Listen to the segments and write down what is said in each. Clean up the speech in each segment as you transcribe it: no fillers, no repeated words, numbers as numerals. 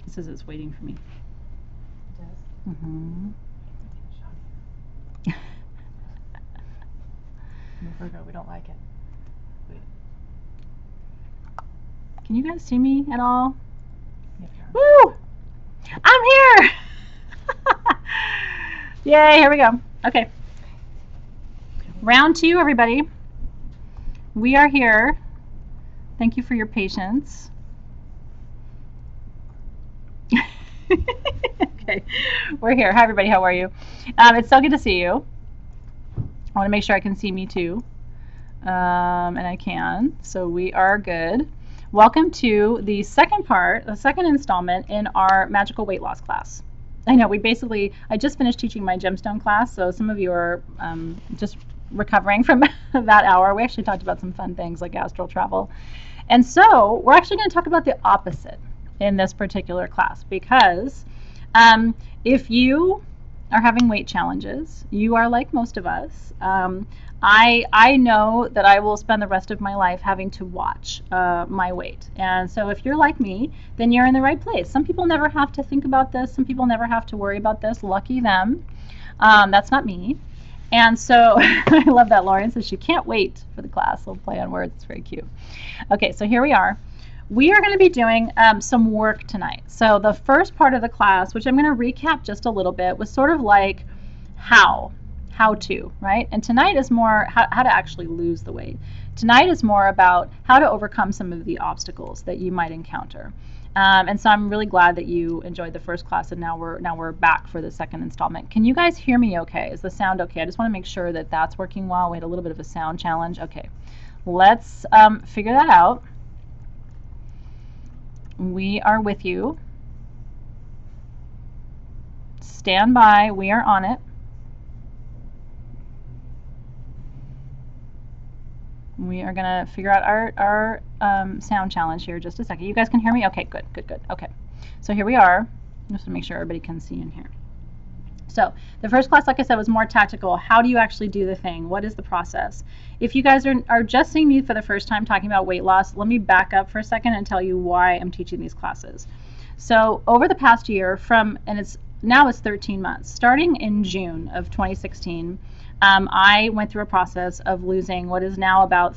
It says it's waiting for me. It does? Mm-hmm. Virgo, we don't like it. Can you guys see me at all? Yep, Woo! I'm here! Yay, here we go. Okay. Round 2, everybody. We are here. Thank you for your patience. Okay, we're here. Hi, everybody. How are you? It's so good to see you. I want to make sure I can see me too. And I can. So we are good. Welcome to the second part, the second installment in our magical weight loss class. I know I just finished teaching my gemstone class, so some of you are just recovering from that hour. We actually talked about some fun things like astral travel. And so we're actually going to talk about the opposite in this particular class, because if you are having weight challenges, you are like most of us. I know that I will spend the rest of my life having to watch my weight. And so if you're like me, then you're in the right place. Some people never have to think about this. Some people never have to worry about this. Lucky them. That's not me. And so I love that Lauren says she can't wait for the class. We'll play on words. It's very cute. Okay, so here we are. We are going to be doing some work tonight. So the first part of the class, which I'm going to recap just a little bit, was sort of like how to, right? And tonight is more how to actually lose the weight. Tonight is more about how to overcome some of the obstacles that you might encounter. And so I'm really glad that you enjoyed the first class, and now we're back for the second installment. Can you guys hear me okay? Is the sound okay? I just want to make sure that that's working well. We had a little bit of a sound challenge. Okay, let's figure that out. We are with you. Stand by. We are on it. We are going to figure out our sound challenge here just a second. You guys can hear me? Okay, good. Okay, so here we are. Just to make sure everybody can see in here. So the first class, like I said, was more tactical. How do you actually do the thing? What is the process? If you guys are just seeing me for the first time talking about weight loss, let me back up for a second and tell you why I'm teaching these classes. So over the past year, now it's 13 months, starting in June of 2016, I went through a process of losing what is now about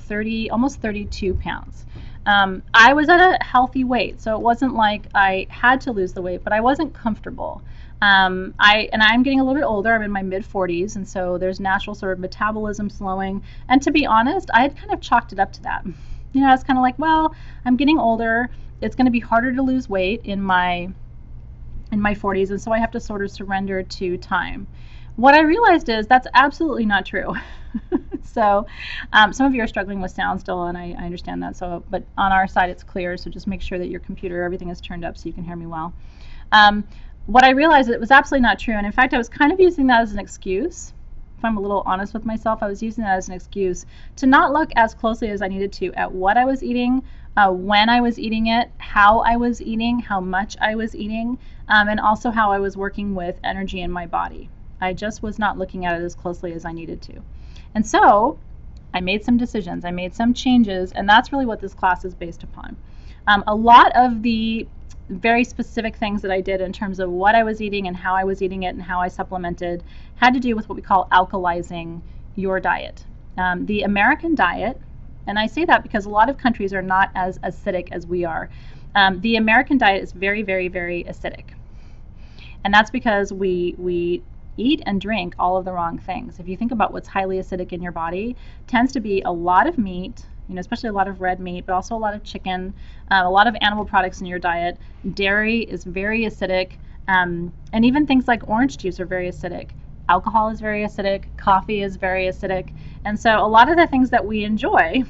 almost 32 pounds. I was at a healthy weight, so it wasn't like I had to lose the weight, but I wasn't comfortable. I'm getting a little bit older. I'm in my mid-40s, and so there's natural sort of metabolism slowing. And to be honest, I had kind of chalked it up to that. You know, I was kind of like, well, I'm getting older. It's going to be harder to lose weight in my 40s, and so I have to sort of surrender to time. What I realized is that's absolutely not true. So some of you are struggling with sound still, and I understand that. So, but on our side, it's clear. So just make sure that your computer, everything is turned up so you can hear me well. What I realized, it was absolutely not true. And in fact, I was kind of using that as an excuse. If I'm a little honest with myself, I was using that as an excuse to not look as closely as I needed to at what I was eating, when I was eating it, how I was eating, how much I was eating, and also how I was working with energy in my body. I just was not looking at it as closely as I needed to. And so I made some decisions, I made some changes, and that's really what this class is based upon. A lot of the very specific things that I did in terms of what I was eating and how I was eating it and how I supplemented had to do with what we call alkalizing your diet. The American diet, and I say that because a lot of countries are not as acidic as we are. The American diet is very, very, very acidic. And that's because we eat and drink all of the wrong things. If you think about what's highly acidic in your body, tends to be a lot of meat, especially a lot of red meat, but also a lot of chicken, a lot of animal products in your diet. Dairy is very acidic, and even things like orange juice are very acidic. Alcohol is very acidic, coffee is very acidic, and so a lot of the things that we enjoy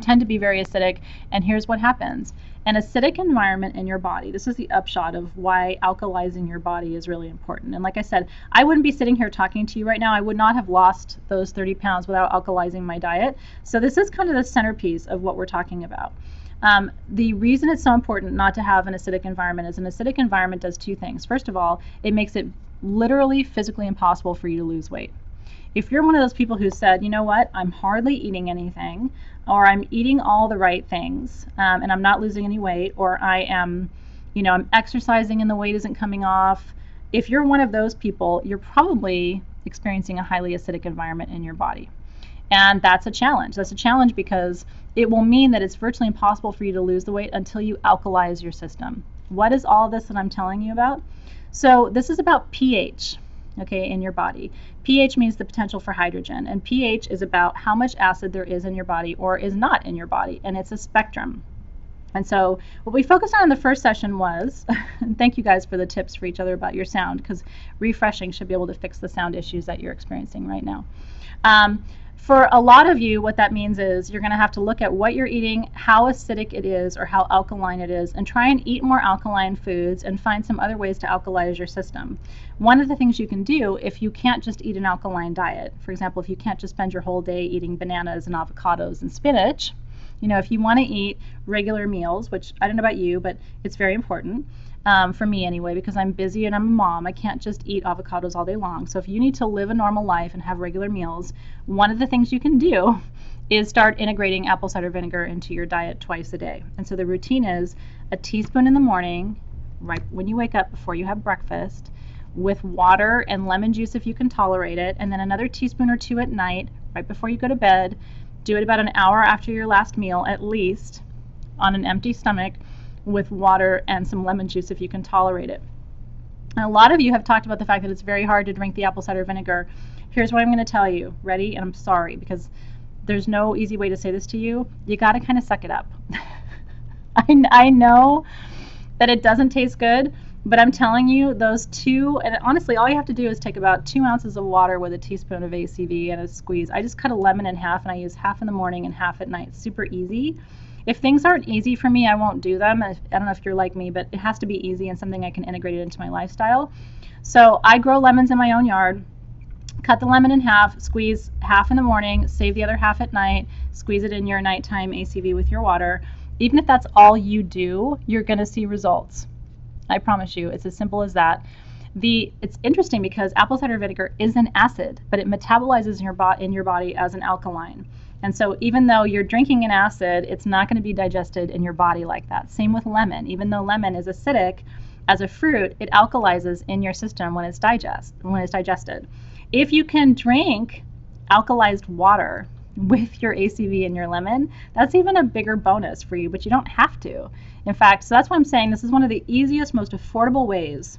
tend to be very acidic, and here's what happens. An acidic environment in your body, this is the upshot of why alkalizing your body is really important. And like I said, I wouldn't be sitting here talking to you right now. I would not have lost those 30 pounds without alkalizing my diet. So this is kind of the centerpiece of what we're talking about. The reason it's so important not to have an acidic environment is an acidic environment does two things. First of all, it makes it literally physically impossible for you to lose weight. If you're one of those people who said, you know what, I'm hardly eating anything, or I'm eating all the right things, and I'm not losing any weight, or I am I'm exercising and the weight isn't coming off. If you're one of those people, you're probably experiencing a highly acidic environment in your body. And that's a challenge. That's a challenge because it will mean that it's virtually impossible for you to lose the weight until you alkalize your system. What is all this that I'm telling you about? So this is about pH, okay, in your body. pH means the potential for hydrogen, and pH is about how much acid there is in your body or is not in your body, and it's a spectrum. And so what we focused on in the first session was, and thank you guys for the tips for each other about your sound, because refreshing should be able to fix the sound issues that you're experiencing right now. For a lot of you, what that means is you're going to have to look at what you're eating, how acidic it is or how alkaline it is, and try and eat more alkaline foods and find some other ways to alkalize your system. One of the things you can do if you can't just eat an alkaline diet, for example, if you can't just spend your whole day eating bananas and avocados and spinach, if you want to eat regular meals, which I don't know about you, but it's very important. For me anyway, because I'm busy and I'm a mom, I can't just eat avocados all day long. So if you need to live a normal life and have regular meals, one of the things you can do is start integrating apple cider vinegar into your diet twice a day. And so the routine is a teaspoon in the morning, right when you wake up before you have breakfast, with water and lemon juice if you can tolerate it, and then another teaspoon or two at night, right before you go to bed. Do it about an hour after your last meal, at least, on an empty stomach, with water and some lemon juice if you can tolerate it. And a lot of you have talked about the fact that it's very hard to drink the apple cider vinegar. Here's what I'm going to tell you. Ready? And I'm sorry, because there's no easy way to say this to you. You got to kind of suck it up. I know that it doesn't taste good, but I'm telling you, those two, and honestly, all you have to do is take about 2 ounces of water with a teaspoon of ACV and a squeeze. I just cut a lemon in half, and I use half in the morning and half at night. Super easy. If things aren't easy for me, I won't do them. I don't know if you're like me, but it has to be easy and something I can integrate it into my lifestyle. So I grow lemons in my own yard. Cut the lemon in half, squeeze half in the morning, save the other half at night, squeeze it in your nighttime ACV with your water. Even if that's all you do, you're going to see results. I promise you, it's as simple as that. It's interesting because apple cider vinegar is an acid, but it metabolizes in your body as an alkaline. And so even though you're drinking an acid, it's not going to be digested in your body like that. Same with lemon. Even though lemon is acidic as a fruit, it alkalizes in your system when it's digested. If you can drink alkalized water with your ACV and your lemon, that's even a bigger bonus for you, but you don't have to. In fact, so that's why I'm saying this is one of the easiest, most affordable ways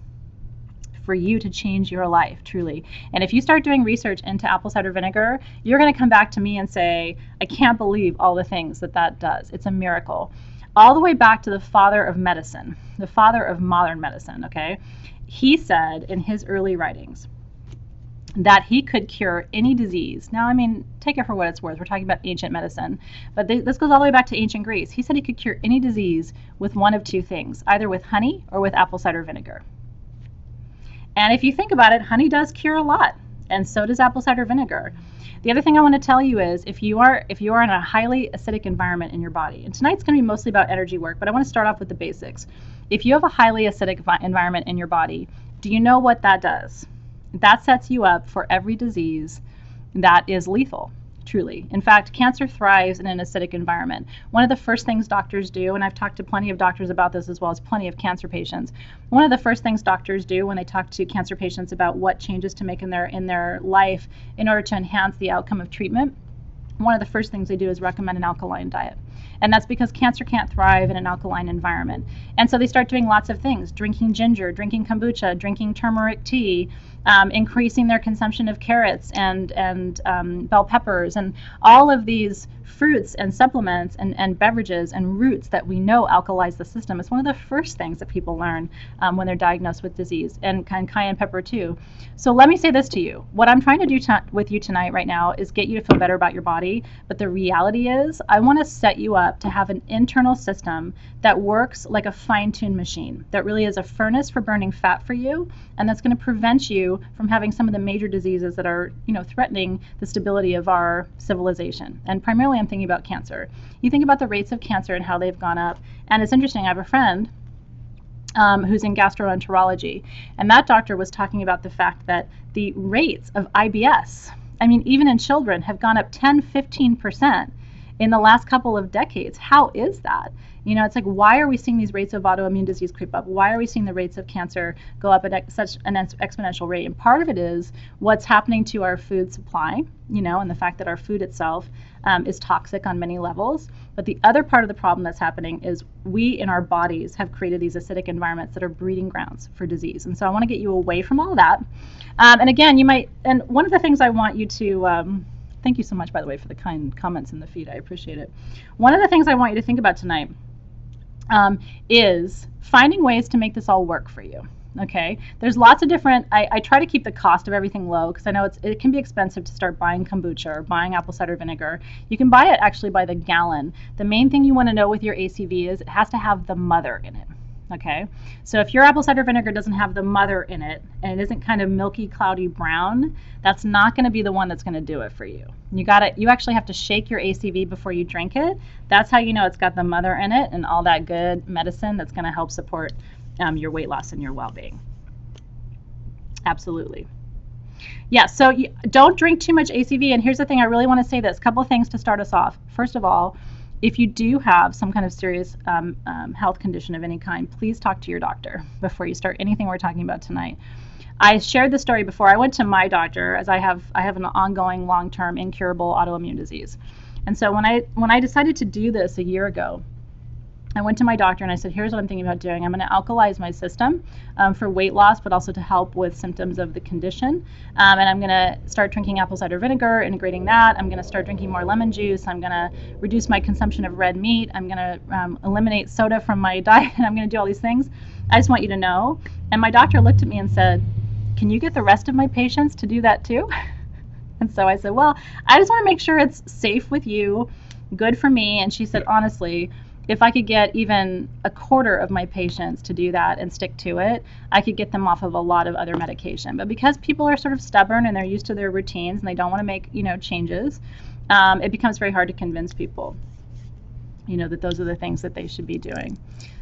for you to change your life, truly. And if you start doing research into apple cider vinegar, you're going to come back to me and say, I can't believe all the things that does. It's a miracle. All the way back to the father of medicine, the father of modern medicine, okay? He said in his early writings that he could cure any disease. Now, I mean, take it for what it's worth. We're talking about ancient medicine. But this goes all the way back to ancient Greece. He said he could cure any disease with one of two things, either with honey or with apple cider vinegar. And if you think about it, honey does cure a lot, and so does apple cider vinegar. The other thing I want to tell you is if you are in a highly acidic environment in your body, and tonight's going to be mostly about energy work, but I want to start off with the basics. If you have a highly acidic environment in your body, do you know what that does? That sets you up for every disease that is lethal, truly. In fact, cancer thrives in an acidic environment. One of the first things doctors do, and I've talked to plenty of doctors about this as well as plenty of cancer patients, one of the first things doctors do when they talk to cancer patients about what changes to make in their life in order to enhance the outcome of treatment, one of the first things they do is recommend an alkaline diet. And that's because cancer can't thrive in an alkaline environment. And so they start doing lots of things, drinking ginger, drinking kombucha, drinking turmeric tea, increasing their consumption of carrots and bell peppers, and all of these fruits and supplements and beverages and roots that we know alkalize the system. It's one of the first things that people learn when they're diagnosed with disease, and cayenne pepper too. So let me say this to you. What I'm trying to do with you tonight right now is get you to feel better about your body, but the reality is I want to set you up to have an internal system that works like a fine-tuned machine, that really is a furnace for burning fat for you, and that's going to prevent you from having some of the major diseases that are, threatening the stability of our civilization. And primarily I'm thinking about cancer. You think about the rates of cancer and how they've gone up. And it's interesting, I have a friend who's in gastroenterology, and that doctor was talking about the fact that the rates of IBS, even in children, have gone up 10-15%. in the last couple of decades. How is that? It's like, why are we seeing these rates of autoimmune disease creep up? Why are we seeing the rates of cancer go up at such an exponential rate? And part of it is what's happening to our food supply, and the fact that our food itself is toxic on many levels. But the other part of the problem that's happening is we in our bodies have created these acidic environments that are breeding grounds for disease. And so I want to get you away from all that. And again, and one of the things I want you to, thank you so much, by the way, for the kind comments in the feed. I appreciate it. One of the things I want you to think about tonight is finding ways to make this all work for you. Okay, there's lots of different, I try to keep the cost of everything low because I know it can be expensive to start buying kombucha or buying apple cider vinegar. You can buy it actually by the gallon. The main thing you want to know with your ACV is it has to have the mother in it. Okay, so if your apple cider vinegar doesn't have the mother in it and it isn't kind of milky, cloudy brown, that's not going to be the one that's going to do it for you. You actually have to shake your ACV before you drink it. That's how you know it's got the mother in it and all that good medicine that's going to help support your weight loss and your well-being. Absolutely. Yeah, so don't drink too much ACV. And here's the thing, I really want to say this. A couple of things to start us off. First of all, if you do have some kind of serious health condition of any kind, please talk to your doctor before you start anything we're talking about tonight. I shared the story before. I went to my doctor as I have an ongoing, long-term, incurable autoimmune disease. And so when I decided to do this a year ago, I went to my doctor and I said, here's what I'm thinking about doing. I'm going to alkalize my system for weight loss, but also to help with symptoms of the condition. And I'm going to start drinking apple cider vinegar, integrating that. I'm going to start drinking more lemon juice. I'm going to reduce my consumption of red meat. I'm going to eliminate soda from my diet. And I'm going to do all these things. I just want you to know. And my doctor looked at me and said, can you get the rest of my patients to do that too? And so I said, well, I just want to make sure it's safe with you, good for me. And she said, honestly, if I could get even a quarter of my patients to do that and stick to it, I could get them off of a lot of other medication. But because people are sort of stubborn and they're used to their routines and they don't want to make, changes, it becomes very hard to convince people, that those are the things that they should be doing.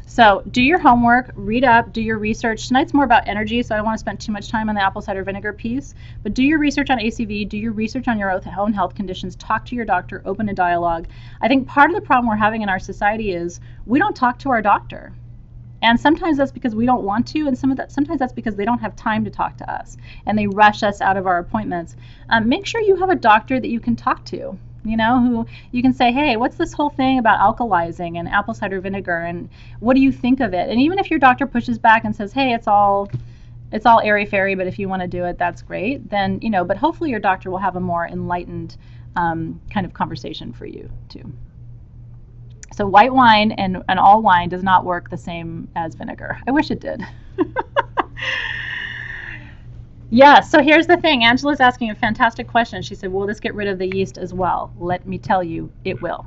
So do your homework, read up, do your research. Tonight's more about energy, so I don't want to spend too much time on the apple cider vinegar piece. But do your research on ACV, do your research on your own health conditions, talk to your doctor, open a dialogue. I think part of the problem we're having in our society is we don't talk to our doctor. And sometimes that's because we don't want to, and sometimes that's because they don't have time to talk to us, and they rush us out of our appointments. Make sure you have a doctor that you can talk to. Who you can say, hey, what's this whole thing about alkalizing and apple cider vinegar, and what do you think of it? And even if your doctor pushes back and says, hey, it's all airy-fairy, but if you want to do it, that's great, then, but hopefully your doctor will have a more enlightened kind of conversation for you, too. So white wine and all wine does not work the same as vinegar. I wish it did. Yeah, so here's the thing. Angela's asking a fantastic question. She said, will this get rid of the yeast as well? Let me tell you, it will.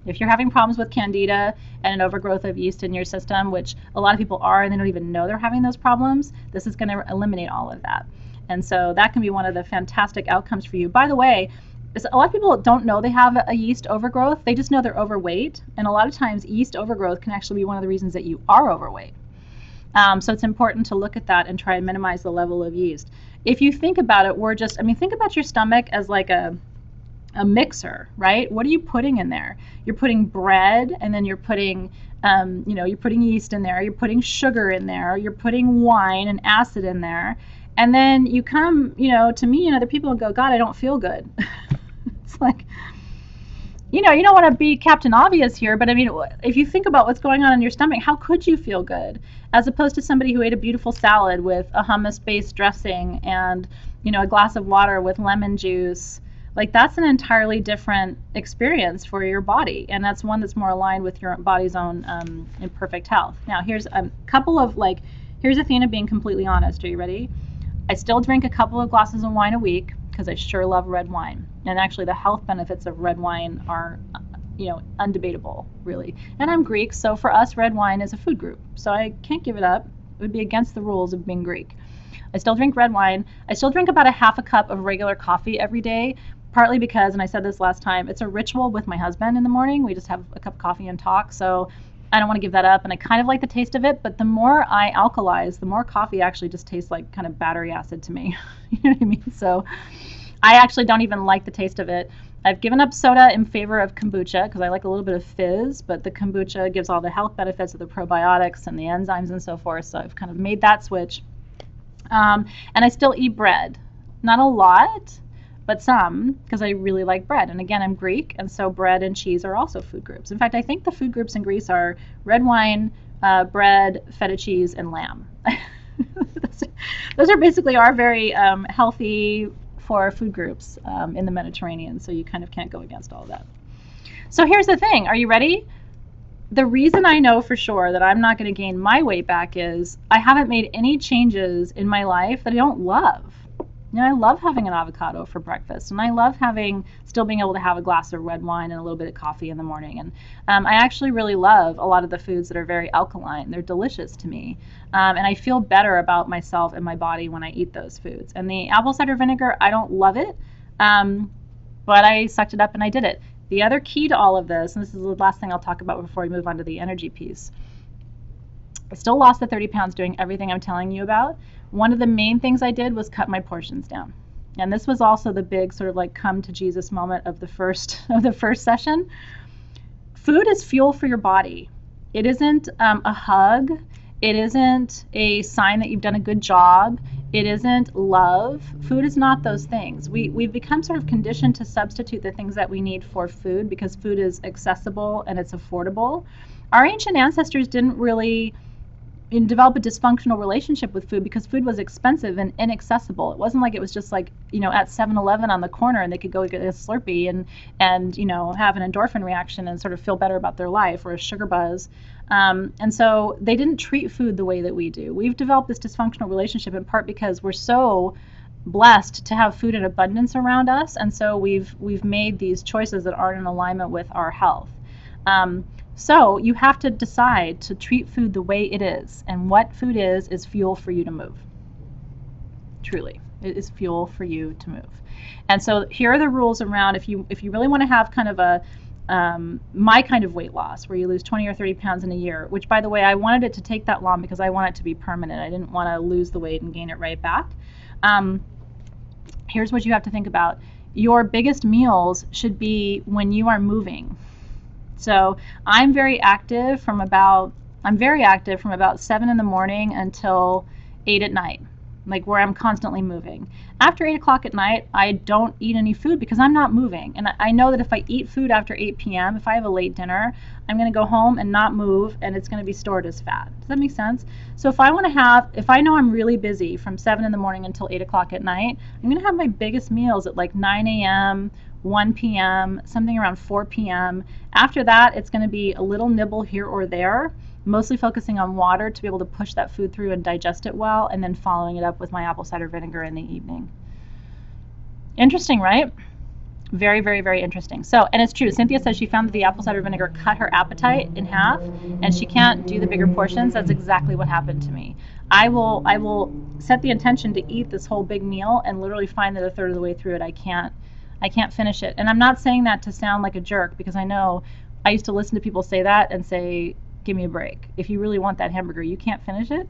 If you're having problems with candida and an overgrowth of yeast in your system, which a lot of people are and they don't even know they're having those problems, this is going to eliminate all of that. And so that can be one of the fantastic outcomes for you. By the way, a lot of people don't know they have a yeast overgrowth. They just know they're overweight. And a lot of times yeast overgrowth can actually be one of the reasons that you are overweight. So it's important to look at that and try and minimize the level of yeast. If you think about it, think about your stomach as like a mixer, right? What are you putting in there? You're putting bread, and then you're putting, you're putting yeast in there, you're putting sugar in there, you're putting wine and acid in there. And then you come, to me and other people and go, God, I don't feel good. It's like, you don't want to be Captain Obvious here, but if you think about what's going on in your stomach, how could you feel good? As opposed to somebody who ate a beautiful salad with a hummus-based dressing and, a glass of water with lemon juice. Like, that's an entirely different experience for your body, and that's one that's more aligned with your body's own imperfect health. Now, here's a couple of, here's Athena being completely honest. Are you ready? I still drink a couple of glasses of wine a week because I sure love red wine. And actually the health benefits of red wine are, undebatable, really. And I'm Greek, so for us, red wine is a food group. So I can't give it up. It would be against the rules of being Greek. I still drink red wine. I still drink about a half a cup of regular coffee every day, partly because, and I said this last time, it's a ritual with my husband in the morning. We just have a cup of coffee and talk. So I don't want to give that up, and I kind of like the taste of it, but the more I alkalize, the more coffee actually just tastes like kind of battery acid to me. You know what I mean? So I actually don't even like the taste of it. I've given up soda in favor of kombucha because I like a little bit of fizz, but the kombucha gives all the health benefits of the probiotics and the enzymes and so forth. So I've kind of made that switch. And I still eat bread. Not a lot, but some, because I really like bread. And again, I'm Greek, and so bread and cheese are also food groups. In fact, I think the food groups in Greece are red wine, bread, feta cheese, and lamb. Those are basically our very healthy for food groups in the Mediterranean, so you kind of can't go against all of that. So here's the thing. Are you ready? The reason I know for sure that I'm not going to gain my weight back is I haven't made any changes in my life that I don't love. You know, I love having an avocado for breakfast, and I love still being able to have a glass of red wine and a little bit of coffee in the morning. And I actually really love a lot of the foods that are very alkaline. They're delicious to me. And I feel better about myself and my body when I eat those foods. And the apple cider vinegar, I don't love it, but I sucked it up and I did it. The other key to all of this, and this is the last thing I'll talk about before we move on to the energy piece, I still lost the 30 pounds doing everything I'm telling you about. One of the main things I did was cut my portions down. And this was also the big sort of like come to Jesus moment of the first session. Food is fuel for your body. It isn't a hug. It isn't a sign that you've done a good job. It isn't love. Food is not those things. We've become sort of conditioned to substitute the things that we need for food because food is accessible and it's affordable. Our ancient ancestors didn't really develop a dysfunctional relationship with food because food was expensive and inaccessible. It wasn't like it was just like, you know, at 7-Eleven on the corner and they could go get a Slurpee and you know, have an endorphin reaction and sort of feel better about their life or a sugar buzz. And so they didn't treat food the way that we do. We've developed this dysfunctional relationship in part because we're so blessed to have food in abundance around us, and so we've made these choices that aren't in alignment with our health. So you have to decide to treat food the way it is, and what food is fuel for you to move. Truly, it is fuel for you to move. And so here are the rules around if you really want to have kind of a my kind of weight loss where you lose 20 or 30 pounds in a year, which by the way, I wanted it to take that long because I want it to be permanent. I didn't want to lose the weight and gain it right back. Here's what you have to think about. Your biggest meals should be when you are moving. So I'm very active from about 7 in the morning until 8 at night, like where I'm constantly moving. After 8 o'clock at night, I don't eat any food because I'm not moving. And I know that if I eat food after 8 p.m., if I have a late dinner, I'm going to go home and not move, and it's going to be stored as fat. Does that make sense? So if I know I'm really busy from 7 in the morning until 8 o'clock at night, I'm going to have my biggest meals at like 9 a.m., 1 p.m., something around 4 p.m. After that, it's going to be a little nibble here or there, mostly focusing on water to be able to push that food through and digest it well, and then following it up with my apple cider vinegar in the evening. Interesting, right? Very, very, very interesting. So, and it's true. Cynthia says she found that the apple cider vinegar cut her appetite in half, and she can't do the bigger portions. That's exactly what happened to me. I will set the intention to eat this whole big meal and literally find that a third of the way through it, I can't finish it. And I'm not saying that to sound like a jerk, because I know I used to listen to people say that and say, give me a break. If you really want that hamburger, you can't finish it.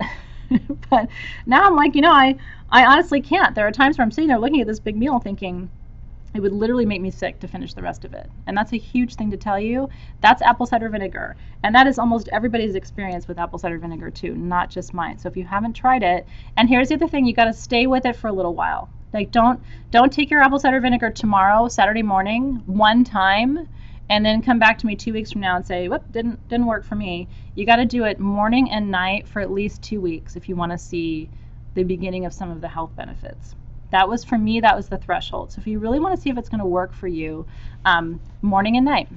But now I'm like, I honestly can't. There are times where I'm sitting there looking at this big meal thinking, it would literally make me sick to finish the rest of it. And that's a huge thing to tell you. That's apple cider vinegar. And that is almost everybody's experience with apple cider vinegar too, not just mine. So if you haven't tried it, and here's the other thing, you got to stay with it for a little while. Like don't take your apple cider vinegar tomorrow, Saturday morning, one time, and then come back to me 2 weeks from now and say, whoop, didn't work for me. You got to do it morning and night for at least 2 weeks if you want to see the beginning of some of the health benefits. That was, for me, that was the threshold. So if you really want to see if it's going to work for you, morning and night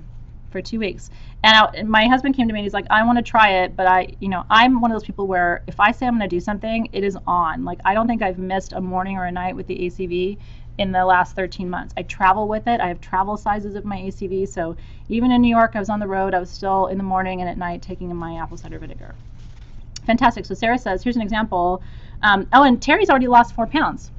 for 2 weeks. And my husband came to me and he's like, I want to try it, but I'm one of those people where if I say I'm going to do something, it is on. Like, I don't think I've missed a morning or a night with the ACV in the last 13 months. I travel with it. I have travel sizes of my ACV. So even in New York, I was on the road. I was still in the morning and at night taking my apple cider vinegar. Fantastic. So Sarah says, here's an example. And Terry's already lost 4 pounds.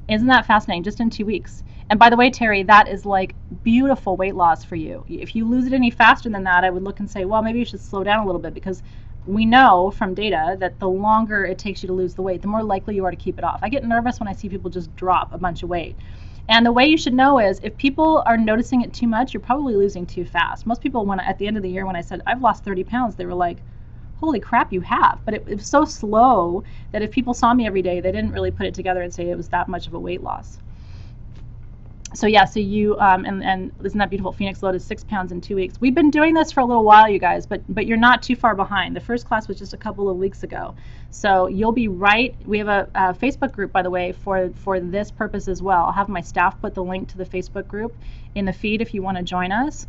Isn't that fascinating? Just in 2 weeks. And by the way, Terry, that is like beautiful weight loss for you. If you lose it any faster than that, I would look and say, well, maybe you should slow down a little bit, because we know from data that the longer it takes you to lose the weight, the more likely you are to keep it off. I get nervous when I see people just drop a bunch of weight. And the way you should know is if people are noticing it too much, you're probably losing too fast. Most people, when at the end of the year, when I said I've lost 30 pounds, they were like, holy crap, you have. But it was so slow that if people saw me every day, they didn't really put it together and say it was that much of a weight loss. So yeah, so you, and isn't that beautiful? Phoenix loaded 6 pounds in 2 weeks. We've been doing this for a little while, you guys, but you're not too far behind. The first class was just a couple of weeks ago. So you'll be right. We have a Facebook group, by the way, for this purpose as well. I'll have my staff put the link to the Facebook group in the feed if you want to join us,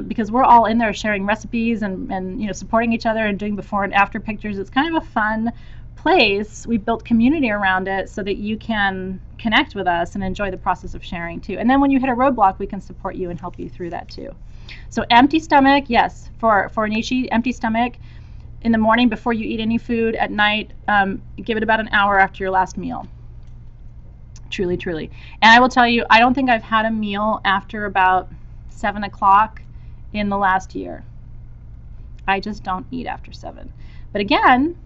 because we're all in there sharing recipes and supporting each other and doing before and after pictures. It's kind of a fun place. We built community around it so that you can connect with us and enjoy the process of sharing too. And then when you hit a roadblock, we can support you and help you through that too. So empty stomach, yes, for Nishi, empty stomach in the morning before you eat any food. At night, give it about an hour after your last meal. Truly, truly. And I will tell you, I don't think I've had a meal after about 7 o'clock in the last year. I just don't eat after 7. But again,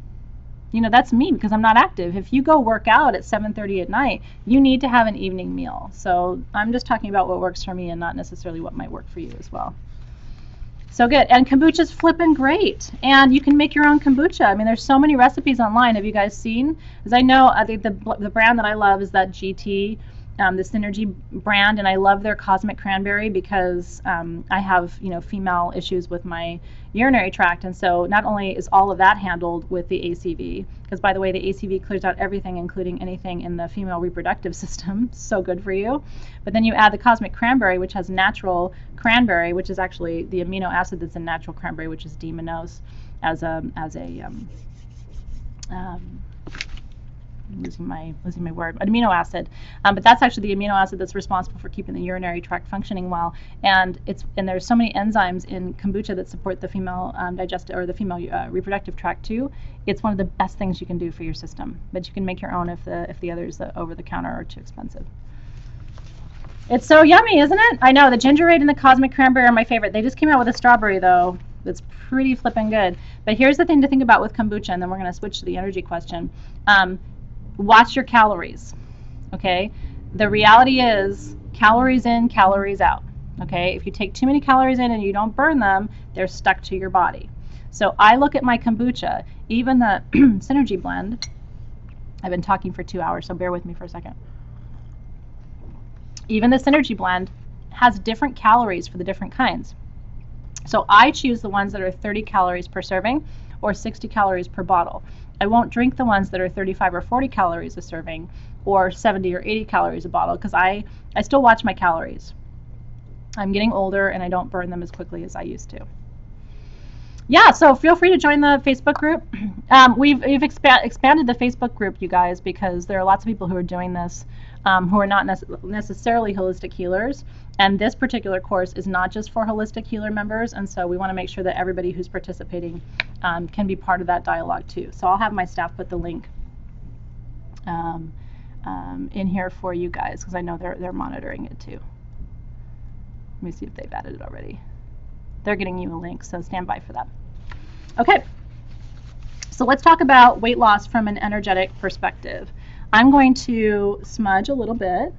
that's me because I'm not active. If you go work out at 7:30 at night, you need to have an evening meal. So I'm just talking about what works for me and not necessarily what might work for you as well. So good. And kombucha's flipping great. And you can make your own kombucha. I mean, there's so many recipes online. Have you guys seen? Because I know the brand that I love is that GT, the Synergy brand, and I love their Cosmic Cranberry because I have female issues with my urinary tract, and so not only is all of that handled with the ACV, because by the way, the ACV clears out everything, including anything in the female reproductive system, so good for you. But then you add the Cosmic Cranberry, which has natural cranberry, which is actually the amino acid that's in natural cranberry, which is D-mannose, losing my word, an amino acid, but that's actually the amino acid that's responsible for keeping the urinary tract functioning well. And there's so many enzymes in kombucha that support the female the female reproductive tract too. It's one of the best things you can do for your system. But you can make your own if the others over the counter are too expensive. It's so yummy, isn't it? I know the gingerade and the Cosmic Cranberry are my favorite. They just came out with a strawberry though. That's pretty flipping good. But here's the thing to think about with kombucha, and then we're going to switch to the energy question. Watch your calories, okay? The reality is calories in, calories out, okay? If you take too many calories in and you don't burn them, they're stuck to your body. So I look at my kombucha, even the Synergy blend. I've been talking for 2 hours, so bear with me for a second. Even the Synergy blend has different calories for the different kinds. So I choose the ones that are 30 calories per serving or 60 calories per bottle. I won't drink the ones that are 35 or 40 calories a serving or 70 or 80 calories a bottle because I still watch my calories. I'm getting older and I don't burn them as quickly as I used to. Yeah, so feel free to join the Facebook group. We've expanded the Facebook group, you guys, because there are lots of people who are doing this who are not necessarily holistic healers. And this particular course is not just for holistic healer members, and so we want to make sure that everybody who's participating can be part of that dialogue too. So I'll have my staff put the link in here for you guys because I know they're monitoring it too. Let me see if they've added it already. They're getting you a link, so stand by for that. Okay, so let's talk about weight loss from an energetic perspective. I'm going to smudge a little bit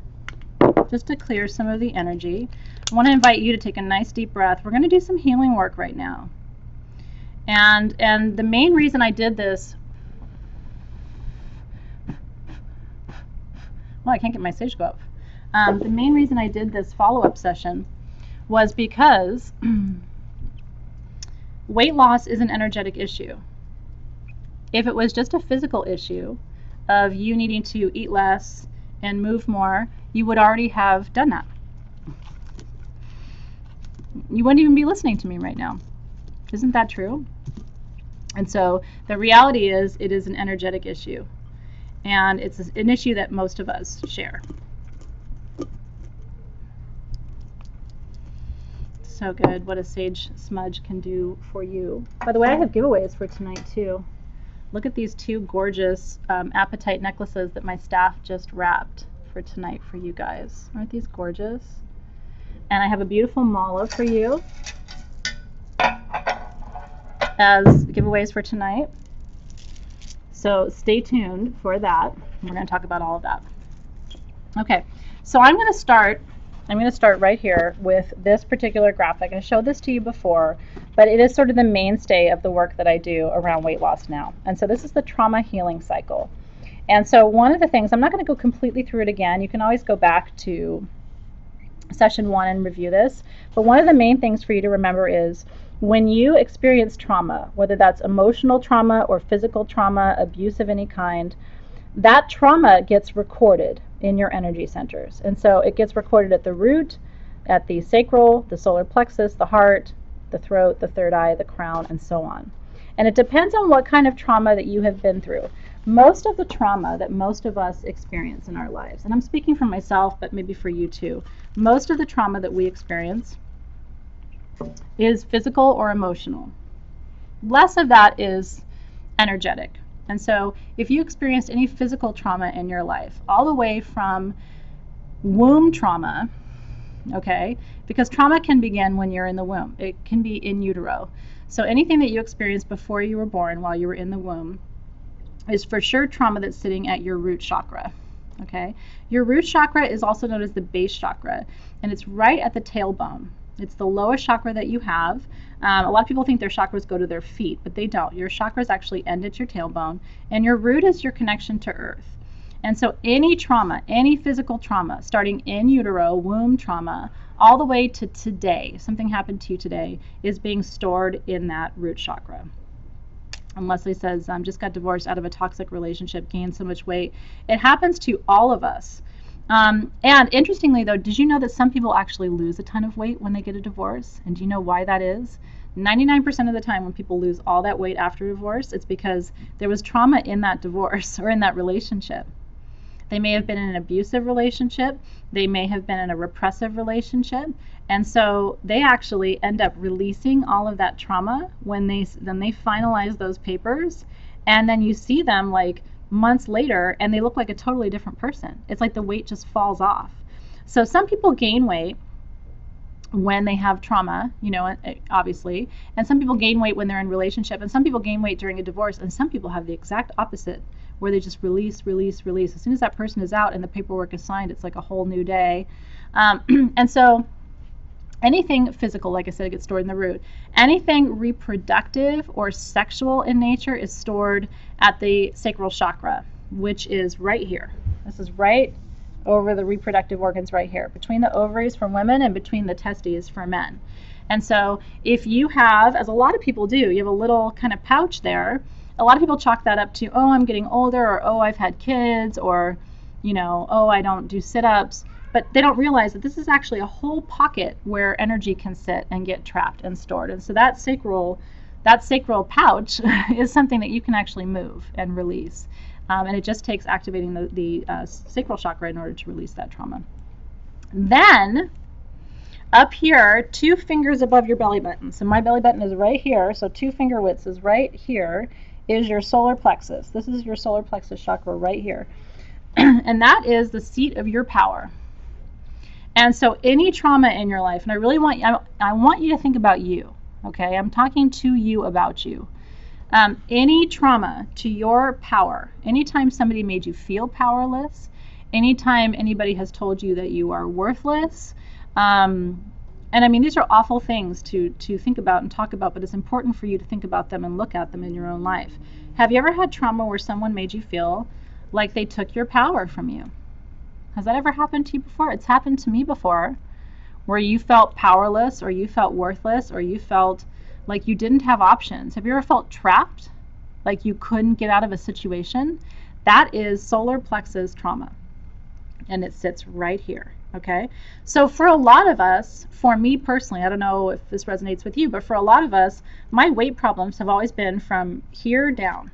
just to clear some of the energy. I want to invite you to take a nice deep breath. We're going to do some healing work right now. And the main reason I did this, well, I can't get my sage go up. The main reason I did this follow-up session was because weight loss is an energetic issue. If it was just a physical issue of you needing to eat less and move more, you would already have done that. You wouldn't even be listening to me right now. Isn't that true? And so the reality is it is an energetic issue. And it's an issue that most of us share. So good what a sage smudge can do for you. By the way, I have giveaways for tonight too. Look at these 2 gorgeous apatite necklaces that my staff just wrapped for tonight for you guys. Aren't these gorgeous? And I have a beautiful mala for you as giveaways for tonight. So stay tuned for that. We're going to talk about all of that. Okay, So I'm going to start right here with this particular graphic. I showed this to you before, but it is sort of the mainstay of the work that I do around weight loss now. And so this is the trauma healing cycle. And so one of the things, I'm not going to go completely through it again. You can always go back to session 1 and review this. But one of the main things for you to remember is when you experience trauma, whether that's emotional trauma or physical trauma, abuse of any kind, that trauma gets recorded in your energy centers. And so it gets recorded at the root, at the sacral, the solar plexus, the heart, the throat, the third eye, the crown, and so on. And it depends on what kind of trauma that you have been through. Most of the trauma that most of us experience in our lives, and I'm speaking for myself, but maybe for you too, most of the trauma that we experience is physical or emotional. Less of that is energetic. And so if you experienced any physical trauma in your life, all the way from womb trauma, okay, because trauma can begin when you're in the womb. It can be in utero. So anything that you experienced before you were born, while you were in the womb, is for sure trauma that's sitting at your root chakra. Okay, your root chakra is also known as the base chakra, and it's right at the tailbone. It's the lowest chakra that you have. A lot of people think their chakras go to their feet, but they don't. Your chakras actually end at your tailbone, and your root is your connection to earth. And so any trauma, any physical trauma, starting in utero, womb trauma, all the way to today, something happened to you today, is being stored in that root chakra. And Leslie says, just got divorced out of a toxic relationship, gained so much weight. It happens to all of us. And interestingly, though, did you know that some people actually lose a ton of weight when they get a divorce? And do you know why that is? 99% of the time when people lose all that weight after divorce, it's because there was trauma in that divorce or in that relationship. They may have been in an abusive relationship. They may have been in a repressive relationship. And so they actually end up releasing all of that trauma when they finalize those papers. And then you see them like months later and they look like a totally different person. It's like the weight just falls off. So some people gain weight when they have trauma, you know, obviously, and some people gain weight when they're in relationship, and some people gain weight during a divorce, and some people have the exact opposite, where they just release. As soon as that person is out and the paperwork is signed, it's like a whole new day. And so anything physical, like I said, gets stored in the root. Anything reproductive or sexual in nature is stored at the sacral chakra, which is right here. This is right over the reproductive organs right here, between the ovaries for women and between the testes for men. And so if you have, as a lot of people do, you have a little kind of pouch there, a lot of people chalk that up to, oh, I'm getting older, or oh, I've had kids, or, you know, oh, I don't do sit-ups. But they don't realize that this is actually a whole pocket where energy can sit and get trapped and stored. And so that sacral pouch is something that you can actually move and release. And it just takes activating the sacral chakra in order to release that trauma. Then, up here, 2 fingers above your belly button. So my belly button is right here, so 2 finger widths is right here, is your solar plexus. This is your solar plexus chakra right here. And that is the seat of your power. And so any trauma in your life, and I really want you to think about you, okay? I'm talking to you about you. Any trauma to your power, anytime somebody made you feel powerless, anytime anybody has told you that you are worthless, and I mean, these are awful things to think about and talk about, but it's important for you to think about them and look at them in your own life. Have you ever had trauma where someone made you feel like they took your power from you? Has that ever happened to you before? It's happened to me before, where you felt powerless, or you felt worthless, or you felt like you didn't have options. Have you ever felt trapped, like you couldn't get out of a situation? That is solar plexus trauma, and it sits right here, okay? So for a lot of us, for me personally, I don't know if this resonates with you, but for a lot of us, my weight problems have always been from here down.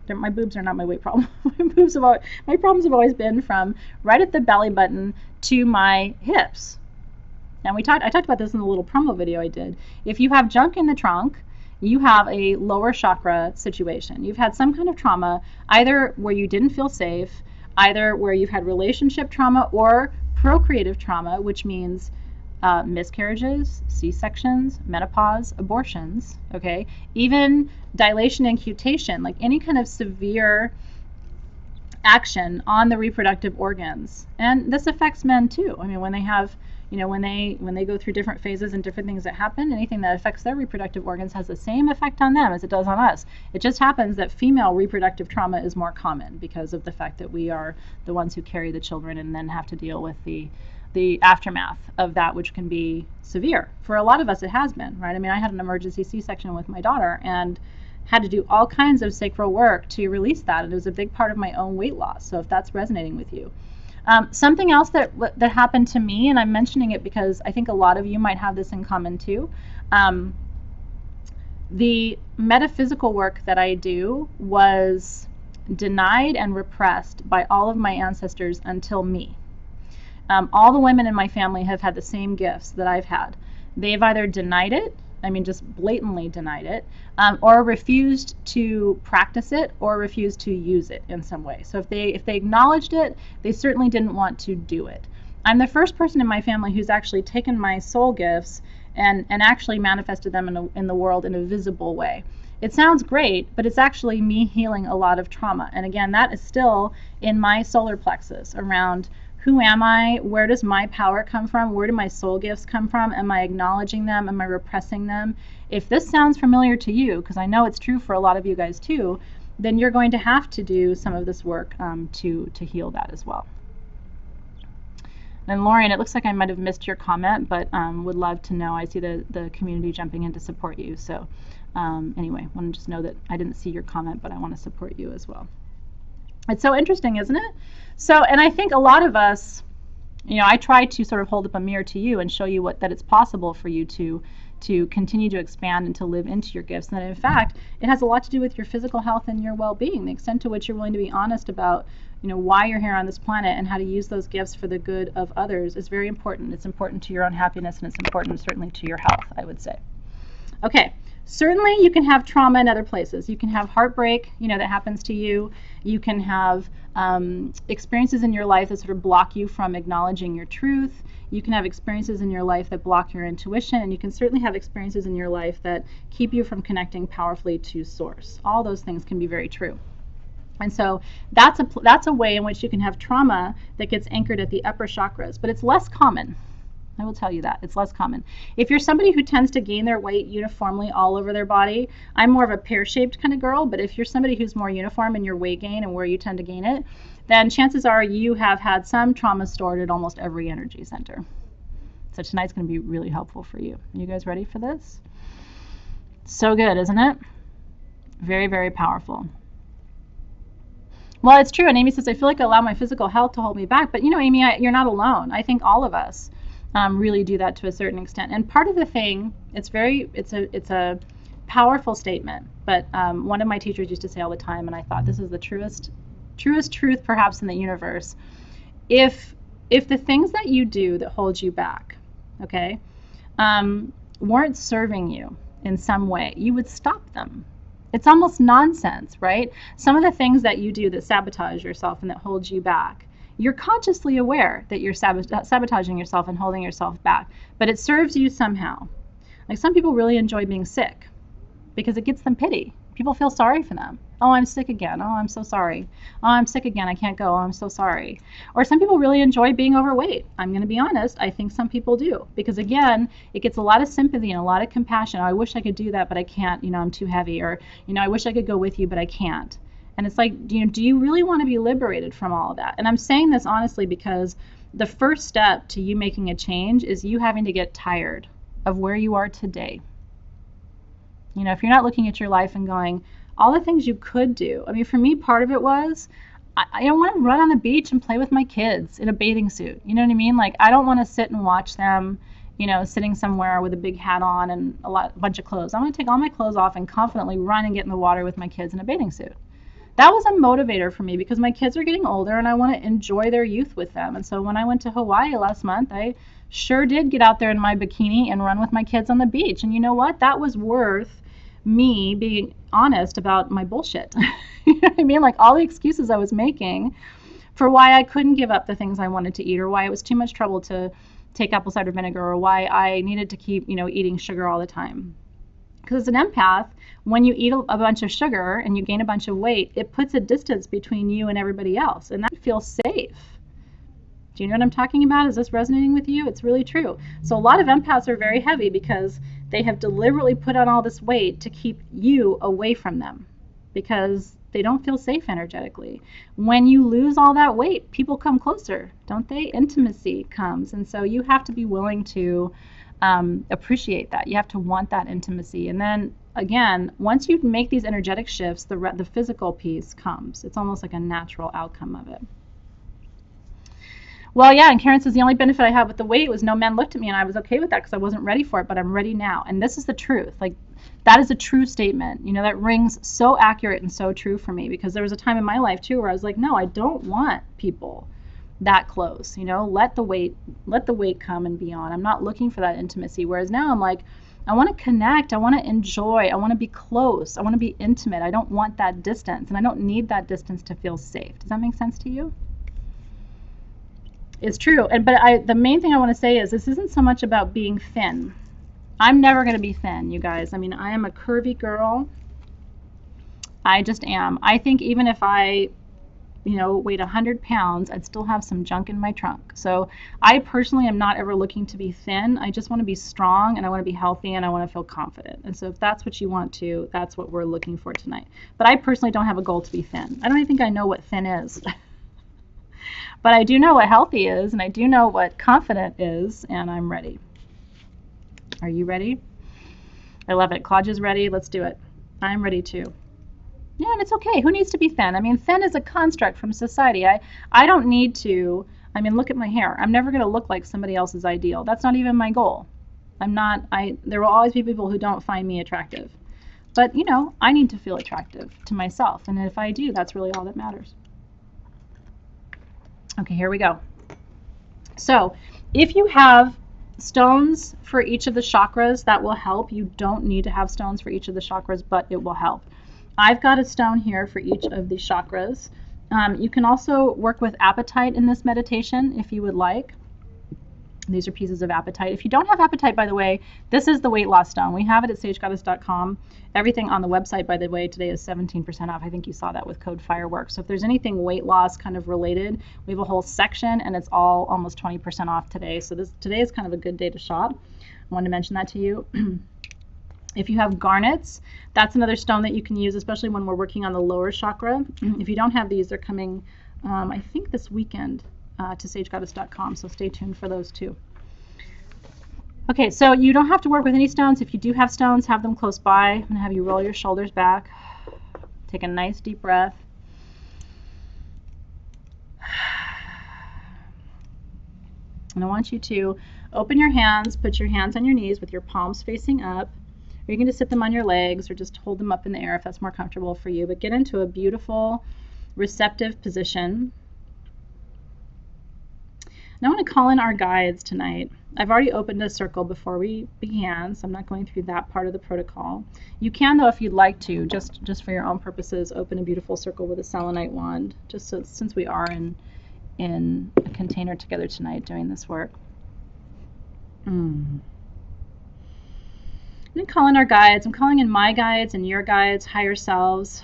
My boobs are not my weight problem. My problems have always been from right at the belly button to my hips. And I talked about this in the little promo video I did. If you have junk in the trunk, you have a lower chakra situation. You've had some kind of trauma, either where you didn't feel safe, either where you've had relationship trauma or procreative trauma, which means miscarriages, C-sections, menopause, abortions, okay? Even dilation and cutation, like any kind of severe action on the reproductive organs. And this affects men too. I mean, when they have, when they go through different phases and different things that happen, anything that affects their reproductive organs has the same effect on them as it does on us. It just happens that female reproductive trauma is more common because of the fact that we are the ones who carry the children and then have to deal with the aftermath of that, which can be severe. For a lot of us, it has been, right? I mean, I had an emergency C-section with my daughter and had to do all kinds of sacral work to release that. And it was a big part of my own weight loss. So if that's resonating with you. Something else that happened to me, and I'm mentioning it because I think a lot of you might have this in common too. The metaphysical work that I do was denied and repressed by all of my ancestors until me. All the women in my family have had the same gifts that I've had. They've either denied it, I mean just blatantly denied it, or refused to practice it or refused to use it in some way. So if they acknowledged it, they certainly didn't want to do it. I'm the first person in my family who's actually taken my soul gifts and actually manifested them in the world in a visible way. It sounds great, but it's actually me healing a lot of trauma. And again, that is still in my solar plexus around who am I? Where does my power come from? Where do my soul gifts come from? Am I acknowledging them? Am I repressing them? If this sounds familiar to you, because I know it's true for a lot of you guys too, then you're going to have to do some of this work to heal that as well. And Lauren, it looks like I might have missed your comment, but would love to know. I see the community jumping in to support you. So anyway, I want to just know that I didn't see your comment, but I want to support you as well. It's so interesting, isn't it? So, and I think a lot of us, I try to sort of hold up a mirror to you and show you that it's possible for you to continue to expand and to live into your gifts. And that in fact, it has a lot to do with your physical health and your well-being. The extent to which you're willing to be honest about, why you're here on this planet and how to use those gifts for the good of others is very important. It's important to your own happiness, and it's important certainly to your health, I would say. Okay. Certainly you can have trauma in other places. You can have heartbreak, that happens to you. You can have experiences in your life that sort of block you from acknowledging your truth. You can have experiences in your life that block your intuition, and you can certainly have experiences in your life that keep you from connecting powerfully to source. All those things can be very true. And so that's a way in which you can have trauma that gets anchored at the upper chakras, but it's less common. I will tell you that. It's less common. If you're somebody who tends to gain their weight uniformly all over their body, I'm more of a pear-shaped kind of girl, but if you're somebody who's more uniform in your weight gain and where you tend to gain it, then chances are you have had some trauma stored at almost every energy center. So tonight's going to be really helpful for you. Are you guys ready for this? So good, isn't it? Very, very powerful. Well, it's true. And Amy says, I feel like I allow my physical health to hold me back. But Amy, you're not alone. I think all of us really do that to a certain extent. And part of the thing, it's a powerful statement, but one of my teachers used to say all the time, and I thought this is the truest truth perhaps in the universe. If the things that you do that hold you back, okay, weren't serving you in some way, you would stop them. It's almost nonsense, right? Some of the things that you do that sabotage yourself and that hold you back, you're consciously aware that you're sabotaging yourself and holding yourself back, but it serves you somehow. Like some people really enjoy being sick because it gets them pity. People feel sorry for them. Oh, I'm sick again. Oh, I'm so sorry. Oh, I'm sick again. I can't go. Oh, I'm so sorry. Or some people really enjoy being overweight. I'm going to be honest. I think some people do because, again, it gets a lot of sympathy and a lot of compassion. Oh, I wish I could do that, but I can't. I'm too heavy. Or, I wish I could go with you, but I can't. And it's like, do you really want to be liberated from all of that? And I'm saying this honestly because the first step to you making a change is you having to get tired of where you are today. If you're not looking at your life and going, all the things you could do. I mean, for me, part of it was, I don't want to run on the beach and play with my kids in a bathing suit. You know what I mean? Like, I don't want to sit and watch them, sitting somewhere with a big hat on and a bunch of clothes. I want to take all my clothes off and confidently run and get in the water with my kids in a bathing suit. That was a motivator for me because my kids are getting older and I want to enjoy their youth with them. And so when I went to Hawaii last month, I sure did get out there in my bikini and run with my kids on the beach. And you know what? That was worth me being honest about my bullshit. You know what I mean? Like all the excuses I was making for why I couldn't give up the things I wanted to eat, or why it was too much trouble to take apple cider vinegar, or why I needed to keep, eating sugar all the time. Because as an empath, when you eat a bunch of sugar and you gain a bunch of weight, it puts a distance between you and everybody else, and that feels safe. Do you know what I'm talking about? Is this resonating with you? It's really true. So a lot of empaths are very heavy because they have deliberately put on all this weight to keep you away from them because they don't feel safe energetically. When you lose all that weight, people come closer, don't they? Intimacy comes. And so you have to be willing to appreciate that. You have to want that intimacy. And then again, once you make these energetic shifts, the physical piece comes. It's almost like a natural outcome of it. Well, yeah, and Karen says the only benefit I had with the weight was no men looked at me, and I was okay with that because I wasn't ready for it, but I'm ready now. And this is the truth. Like, that is a true statement. You know, that rings so accurate and so true for me because there was a time in my life too where I was like, no, I don't want people that close. You know, let the weight come and be on. I'm not looking for that intimacy. Whereas now I'm like, I want to connect. I want to enjoy. I want to be close. I want to be intimate. I don't want that distance, and I don't need that distance to feel safe. Does that make sense to you? It's true. But the main thing I want to say is this isn't so much about being thin. I'm never going to be thin, you guys. I mean, I am a curvy girl. I just am. I think even if I, weighed 100 pounds, I'd still have some junk in my trunk. So I personally am not ever looking to be thin. I just want to be strong, and I want to be healthy, and I want to feel confident. And so if that's what you want to, that's what we're looking for tonight. But I personally don't have a goal to be thin. I don't even think I know what thin is. But I do know what healthy is, and I do know what confident is, and I'm ready. Are you ready? I love it. Claudia's ready. Let's do it. I'm ready too. Yeah, and it's okay. Who needs to be thin? I mean, thin is a construct from society. I don't need to. I mean, look at my hair. I'm never going to look like somebody else's ideal. That's not even my goal. There will always be people who don't find me attractive. But, I need to feel attractive to myself. And if I do, that's really all that matters. Okay, here we go. So if you have stones for each of the chakras, that will help. You don't need to have stones for each of the chakras, but it will help. I've got a stone here for each of the chakras. You can also work with appetite in this meditation if you would like. These are pieces of appetite. If you don't have appetite, by the way, this is the weight loss stone. We have it at sagegoddess.com. Everything on the website, by the way, today is 17% off. I think you saw that with code FIREWORKS. So if there's anything weight loss kind of related, we have a whole section, and it's all almost 20% off today. So today is kind of a good day to shop. I wanted to mention that to you. If you have garnets, that's another stone that you can use, especially when we're working on the lower chakra. If you don't have these, they're coming, I think, this weekend to sagegoddess.com, so stay tuned for those too. Okay, so you don't have to work with any stones. If you do have stones, have them close by. I'm going to have you roll your shoulders back. Take a nice deep breath. And I want you to open your hands, put your hands on your knees with your palms facing up. Or you can just sit them on your legs or just hold them up in the air if that's more comfortable for you. But get into a beautiful, receptive position. Now I want to call in our guides tonight. I've already opened a circle before we began, so I'm not going through that part of the protocol. You can, though, if you'd like to, just for your own purposes, open a beautiful circle with a selenite wand, just so, since we are in a container together tonight doing this work. I'm going to call in our guides. I'm calling in my guides and your guides, higher selves.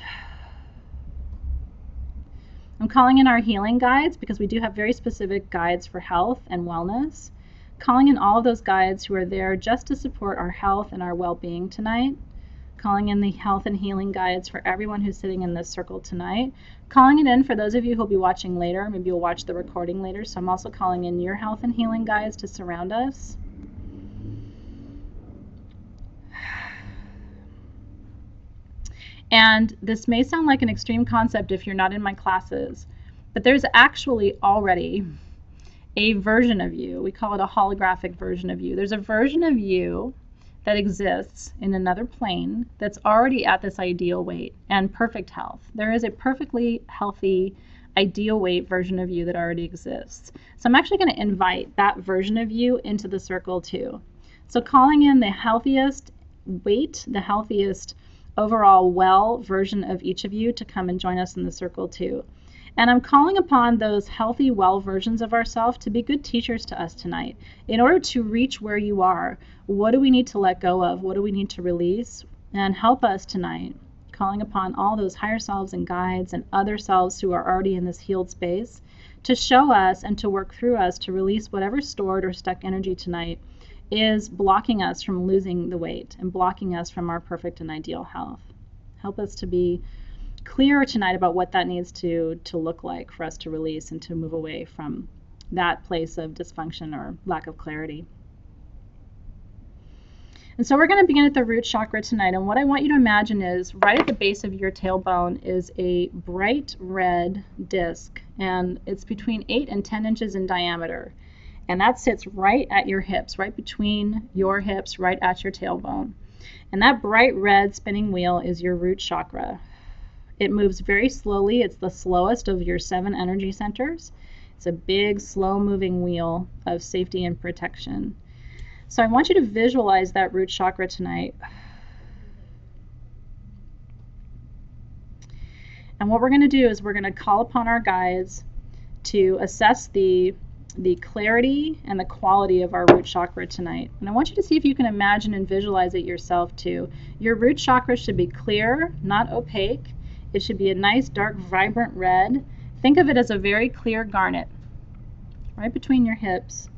I'm calling in our healing guides because we do have very specific guides for health and wellness. Calling in all of those guides who are there just to support our health and our well-being tonight. Calling in the health and healing guides for everyone who's sitting in this circle tonight. Calling it in for those of you who will be watching later. Maybe you'll watch the recording later. So I'm also calling in your health and healing guides to surround us. And this may sound like an extreme concept if you're not in my classes, but there's actually already a version of you. We call it a holographic version of you. There's a version of you that exists in another plane that's already at this ideal weight and perfect health. There is a perfectly healthy, ideal weight version of you that already exists. So I'm actually going to invite that version of you into the circle too. So calling in the healthiest weight, the healthiest overall well version of each of you to come and join us in the circle too. And I'm calling upon those healthy, well versions of ourselves to be good teachers to us tonight. In order to reach where you are, what do we need to let go of? What do we need to release? And help us tonight, calling upon all those higher selves and guides and other selves who are already in this healed space to show us and to work through us to release whatever stored or stuck energy tonight is blocking us from losing the weight and blocking us from our perfect and ideal health. Help us to be clear tonight about what that needs to look like for us to release and to move away from that place of dysfunction or lack of clarity. And so we're going to begin at the root chakra tonight. And what I want you to imagine is right at the base of your tailbone is a bright red disc. And it's between 8 and 10 inches in diameter. And that sits right at your hips, right between your hips, right at your tailbone. And that bright red spinning wheel is your root chakra. It moves very slowly. It's the slowest of your 7 energy centers. It's a big, slow-moving wheel of safety and protection. So I want you to visualize that root chakra tonight. And what we're going to do is we're going to call upon our guides to assess the clarity and the quality of our root chakra tonight. And I want you to see if you can imagine and visualize it yourself too. Your root chakra should be clear, not opaque. It should be a nice, dark, vibrant red. Think of it as a very clear garnet right between your hips.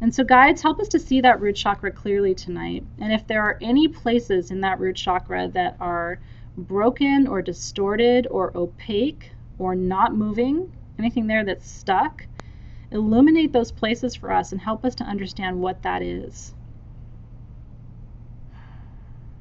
And so guides, help us to see that root chakra clearly tonight. And if there are any places in that root chakra that are broken or distorted or opaque or not moving, anything there that's stuck, illuminate those places for us and help us to understand what that is.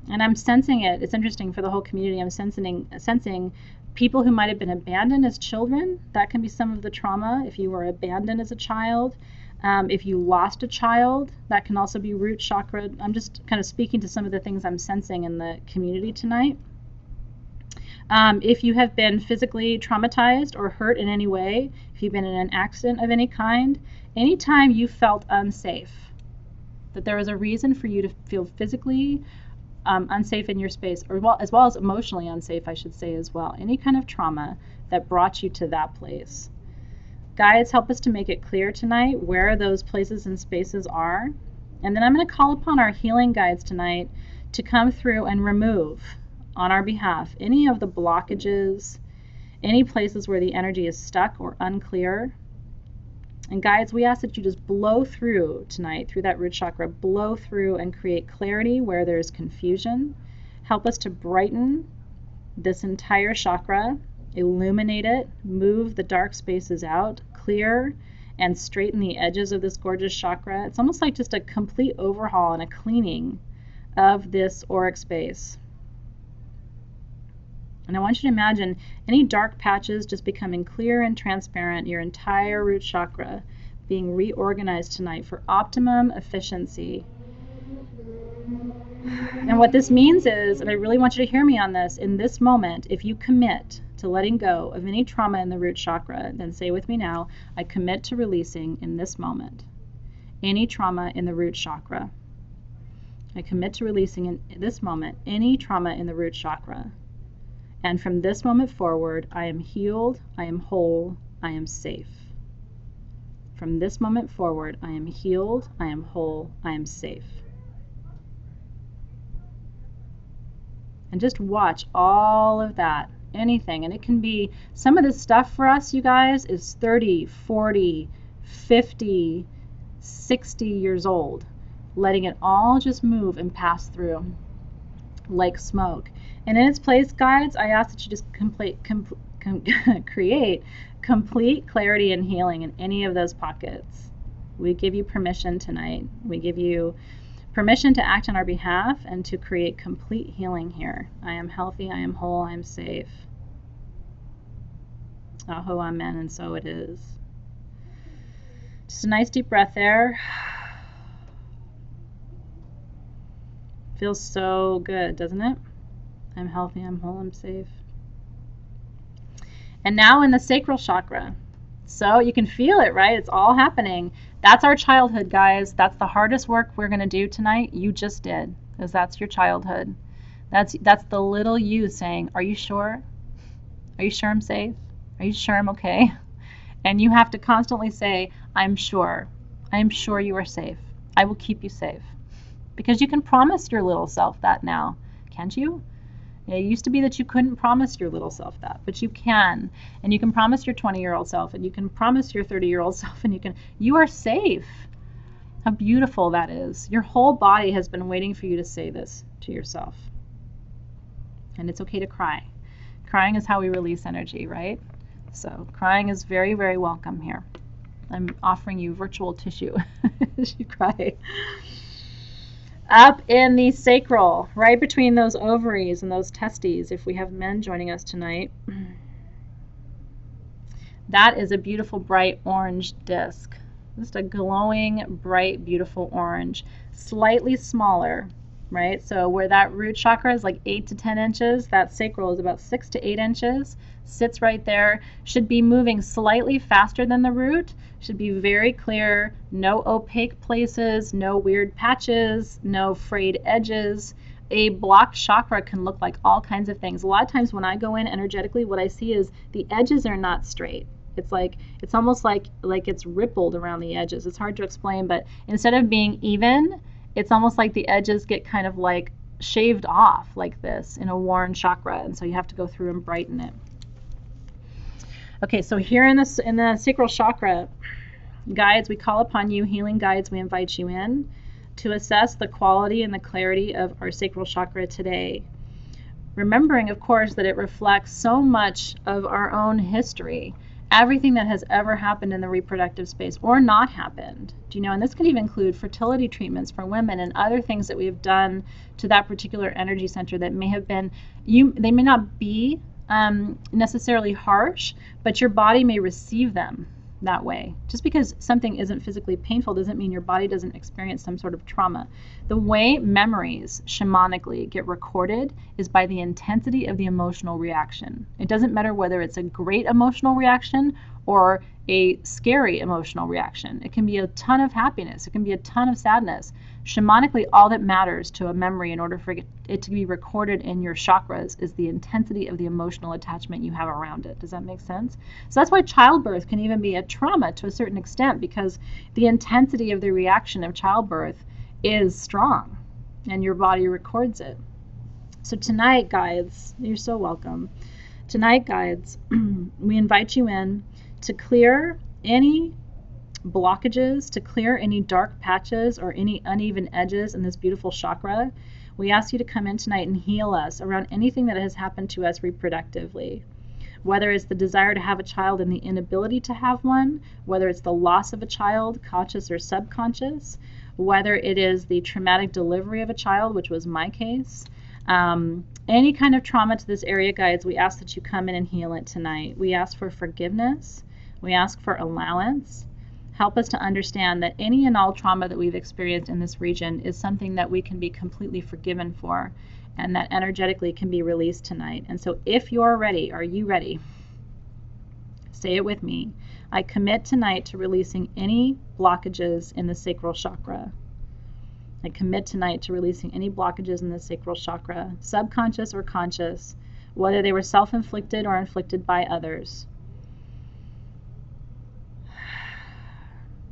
And I'm sensing it. It's interesting for the whole community. I'm sensing people who might have been abandoned as children. That can be some of the trauma. If you were abandoned as a child, if you lost a child, that can also be root chakra. I'm just kind of speaking to some of the things I'm sensing in the community tonight. If you have been physically traumatized or hurt in any way, if you've been in an accident of any kind, anytime you felt unsafe, that there was a reason for you to feel physically unsafe in your space, or as well as emotionally unsafe, I should say as well. Any kind of trauma that brought you to that place. Guides, help us to make it clear tonight where those places and spaces are. And then I'm going to call upon our healing guides tonight to come through and remove on our behalf any of the blockages, any places where the energy is stuck or unclear. And guides, we ask that you just blow through tonight, through that root chakra, blow through and create clarity where there's confusion. Help us to brighten this entire chakra, illuminate it, move the dark spaces out, clear and straighten the edges of this gorgeous chakra. It's almost like just a complete overhaul and a cleaning of this auric space. And I want you to imagine any dark patches just becoming clear and transparent, your entire root chakra being reorganized tonight for optimum efficiency. And what this means is, and I really want you to hear me on this, in this moment, if you commit to letting go of any trauma in the root chakra, then say with me now, I commit to releasing in this moment any trauma in the root chakra. I commit to releasing in this moment any trauma in the root chakra. And from this moment forward, I am healed, I am whole, I am safe. From this moment forward, I am healed, I am whole, I am safe. And just watch all of that, anything. And it can be, some of this stuff for us, you guys, is 30, 40, 50, 60 years old. Letting it all just move and pass through like smoke. And in its place, guides, I ask that you just create complete clarity and healing in any of those pockets. We give you permission tonight. We give you permission to act on our behalf and to create complete healing here. I am healthy, I am whole, I am safe. Aho, amen, and so it is. Just a nice deep breath there. Feels so good, doesn't it? I'm healthy, I'm whole, I'm safe. And now in the sacral chakra. So you can feel it, right? It's all happening. That's our childhood, guys. That's the hardest work we're going to do tonight. You just did, because that's your childhood. That's the little you saying, are you sure? Are you sure I'm safe? Are you sure I'm okay? And you have to constantly say, I'm sure. I'm sure you are safe. I will keep you safe. Because you can promise your little self that now, can't you? It used to be that you couldn't promise your little self that, but you can. And you can promise your 20-year-old self, and you can promise your 30-year-old self, and you are safe. How beautiful that is. Your whole body has been waiting for you to say this to yourself. And it's okay to cry. Crying is how we release energy, right? So crying is very, very welcome here. I'm offering you virtual tissue as you cry. Up in the sacral, right between those ovaries and those testes, if we have men joining us tonight. That is a beautiful bright orange disc. Just a glowing, bright, beautiful orange. Slightly smaller, right? So where that root chakra is like 8 to 10 inches, that sacral is about 6 to 8 inches. Sits right there. Should be moving slightly faster than the root. Should be very clear. No opaque places, no weird patches, no frayed edges. A blocked chakra can look like all kinds of things. A lot of times when I go in energetically, what I see is the edges are not straight. It's almost like it's rippled around the edges. It's hard to explain, but instead of being even, it's almost like the edges get kind of like shaved off like this in a worn chakra, and so you have to go through and brighten it. Okay, so here in the sacral chakra, guides, we call upon you, healing guides, we invite you in to assess the quality and the clarity of our sacral chakra today. Remembering, of course, that it reflects so much of our own history, everything that has ever happened in the reproductive space or not happened. Do you know? And this can even include fertility treatments for women and other things that we have done to that particular energy center that may have been, they may not be necessarily harsh, but your body may receive them that way. Just because something isn't physically painful doesn't mean your body doesn't experience some sort of trauma. The way memories shamanically get recorded is by the intensity of the emotional reaction. It doesn't matter whether it's a great emotional reaction or a scary emotional reaction. It can be a ton of happiness. It can be a ton of sadness. Shamanically, all that matters to a memory in order for it to be recorded in your chakras is the intensity of the emotional attachment you have around it. Does that make sense? So that's why childbirth can even be a trauma to a certain extent, because the intensity of the reaction of childbirth is strong and your body records it. So tonight, guides, you're so welcome. Tonight, guides, we invite you in to clear any blockages, to clear any dark patches or any uneven edges in this beautiful chakra. We ask you to come in tonight and heal us around anything that has happened to us reproductively. Whether it's the desire to have a child and the inability to have one, whether it's the loss of a child, conscious or subconscious, whether it is the traumatic delivery of a child, which was my case, any kind of trauma to this area, guides, we ask that you come in and heal it tonight. We ask for forgiveness. We ask for allowance. Help us to understand that any and all trauma that we've experienced in this region is something that we can be completely forgiven for, and that energetically can be released tonight. And so if you're ready, are you ready? Say it with me. I commit tonight to releasing any blockages in the sacral chakra. I commit tonight to releasing any blockages in the sacral chakra, subconscious or conscious, whether they were self-inflicted or inflicted by others.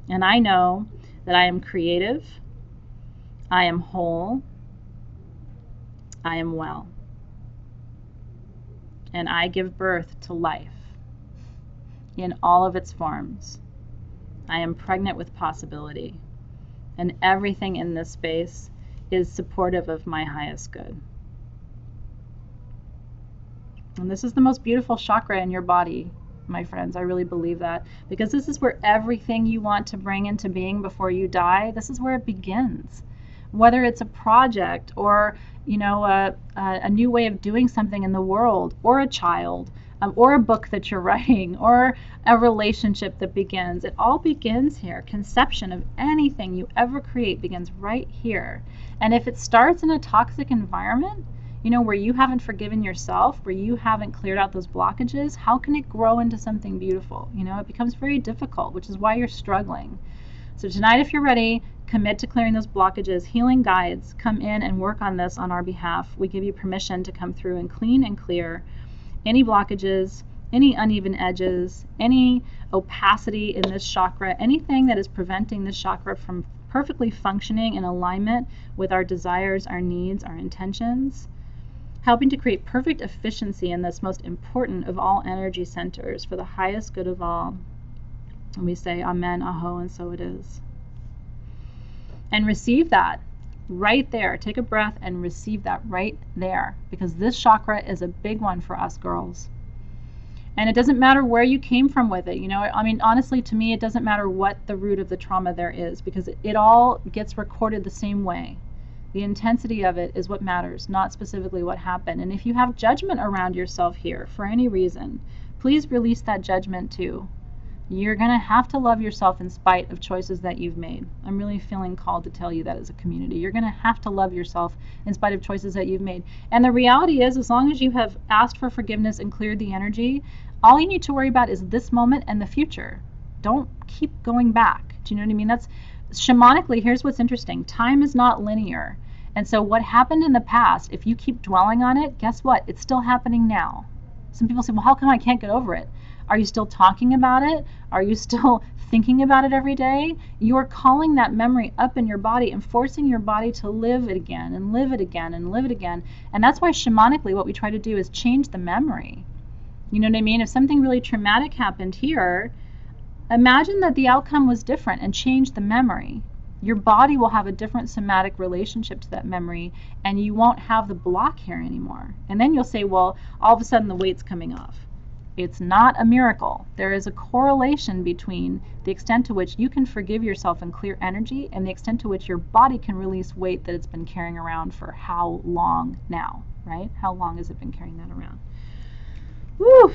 And I know that I am creative, I am whole, I am well, and I give birth to life in all of its forms. I am pregnant with possibility, and everything in this space is supportive of my highest good. And this is the most beautiful chakra in your body, my friends. I really believe that, because this is where everything you want to bring into being before you die, this is where it begins. Whether it's a project or, you know, a new way of doing something in the world, or a child, or a book that you're writing, or a relationship that begins, it all begins here. Conception of anything you ever create begins right here. And if it starts in a toxic environment, you know, where you haven't forgiven yourself, where you haven't cleared out those blockages, how can it grow into something beautiful? You know, it becomes very difficult, which is why you're struggling. So tonight, if you're ready, commit to clearing those blockages. Healing guides, come in and work on this on our behalf. We give you permission to come through and clean and clear any blockages, any uneven edges, any opacity in this chakra, anything that is preventing this chakra from perfectly functioning in alignment with our desires, our needs, our intentions, helping to create perfect efficiency in this most important of all energy centers for the highest good of all. And we say amen, aho, and so it is. And receive that right there. Take a breath and receive that right there, because this chakra is a big one for us girls. And it doesn't matter where you came from with it. You know, I mean, honestly, to me, it doesn't matter what the root of the trauma there is, because it all gets recorded the same way. The intensity of it is what matters, not specifically what happened. And if you have judgment around yourself here for any reason, please release that judgment too. You're going to have to love yourself in spite of choices that you've made. I'm really feeling called to tell you that as a community. You're going to have to love yourself in spite of choices that you've made. And the reality is, as long as you have asked for forgiveness and cleared the energy, all you need to worry about is this moment and the future. Don't keep going back. Do you know what I mean? That's shamanically, here's what's interesting. Time is not linear. And so what happened in the past, if you keep dwelling on it, guess what? It's still happening now. Some people say, well, how come I can't get over it? Are you still talking about it? Are you still thinking about it every day? You're calling that memory up in your body and forcing your body to live it again and live it again and live it again. And that's why shamanically what we try to do is change the memory. You know what I mean? If something really traumatic happened here, imagine that the outcome was different and change the memory. Your body will have a different somatic relationship to that memory, and you won't have the block here anymore. And then you'll say, well, all of a sudden the weight's coming off. It's not a miracle. There is a correlation between the extent to which you can forgive yourself and clear energy and the extent to which your body can release weight that it's been carrying around for how long now, right? How long has it been carrying that around? Woo!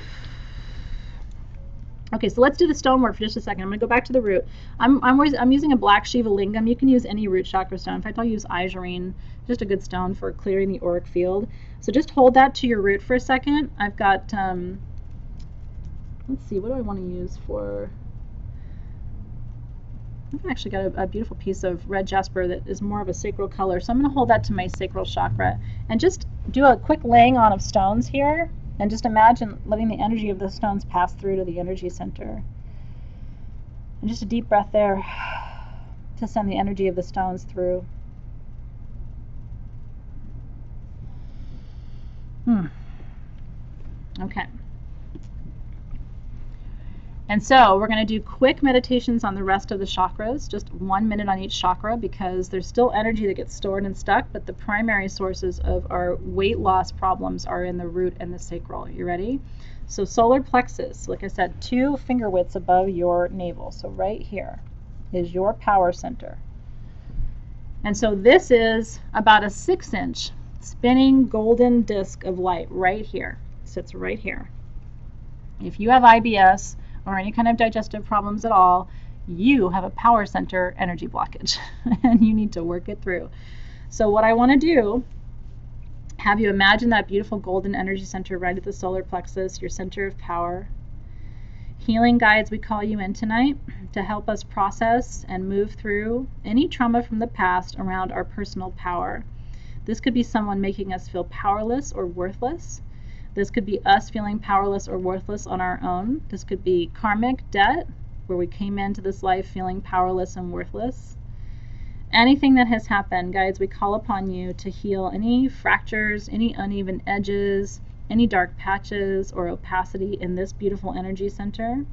Okay, so let's do the stone work for just a second. I'm going to go back to the root. I'm using a black Shiva lingam. You can use any root chakra stone. In fact, I'll use Izurine, just a good stone for clearing the auric field. So just hold that to your root for a second. I've got, let's see, what do I want to use for? I've actually got a beautiful piece of red jasper that is more of a sacral color. So I'm going to hold that to my sacral chakra and just do a quick laying on of stones here. And just imagine letting the energy of the stones pass through to the energy center. And just a deep breath there to send the energy of the stones through. Okay. And so we're going to do quick meditations on the rest of the chakras, just 1 minute on each chakra, because there's still energy that gets stored and stuck, but the primary sources of our weight loss problems are in the root and the sacral. You ready? So solar plexus, like I said, 2 finger widths above your navel. So right here is your power center. And so this is about a 6-inch spinning golden disc of light right here. It sits right here. If you have IBS, or any kind of digestive problems at all, you have a power center energy blockage and you need to work it through. So what I want to do, have you imagine that beautiful golden energy center right at the solar plexus, your center of power. Healing guides, we call you in tonight to help us process and move through any trauma from the past around our personal power. This could be someone making us feel powerless or worthless. This could be us feeling powerless or worthless on our own. This could be karmic debt, where we came into this life feeling powerless and worthless. Anything that has happened, guides, we call upon you to heal any fractures, any uneven edges, any dark patches or opacity in this beautiful energy center,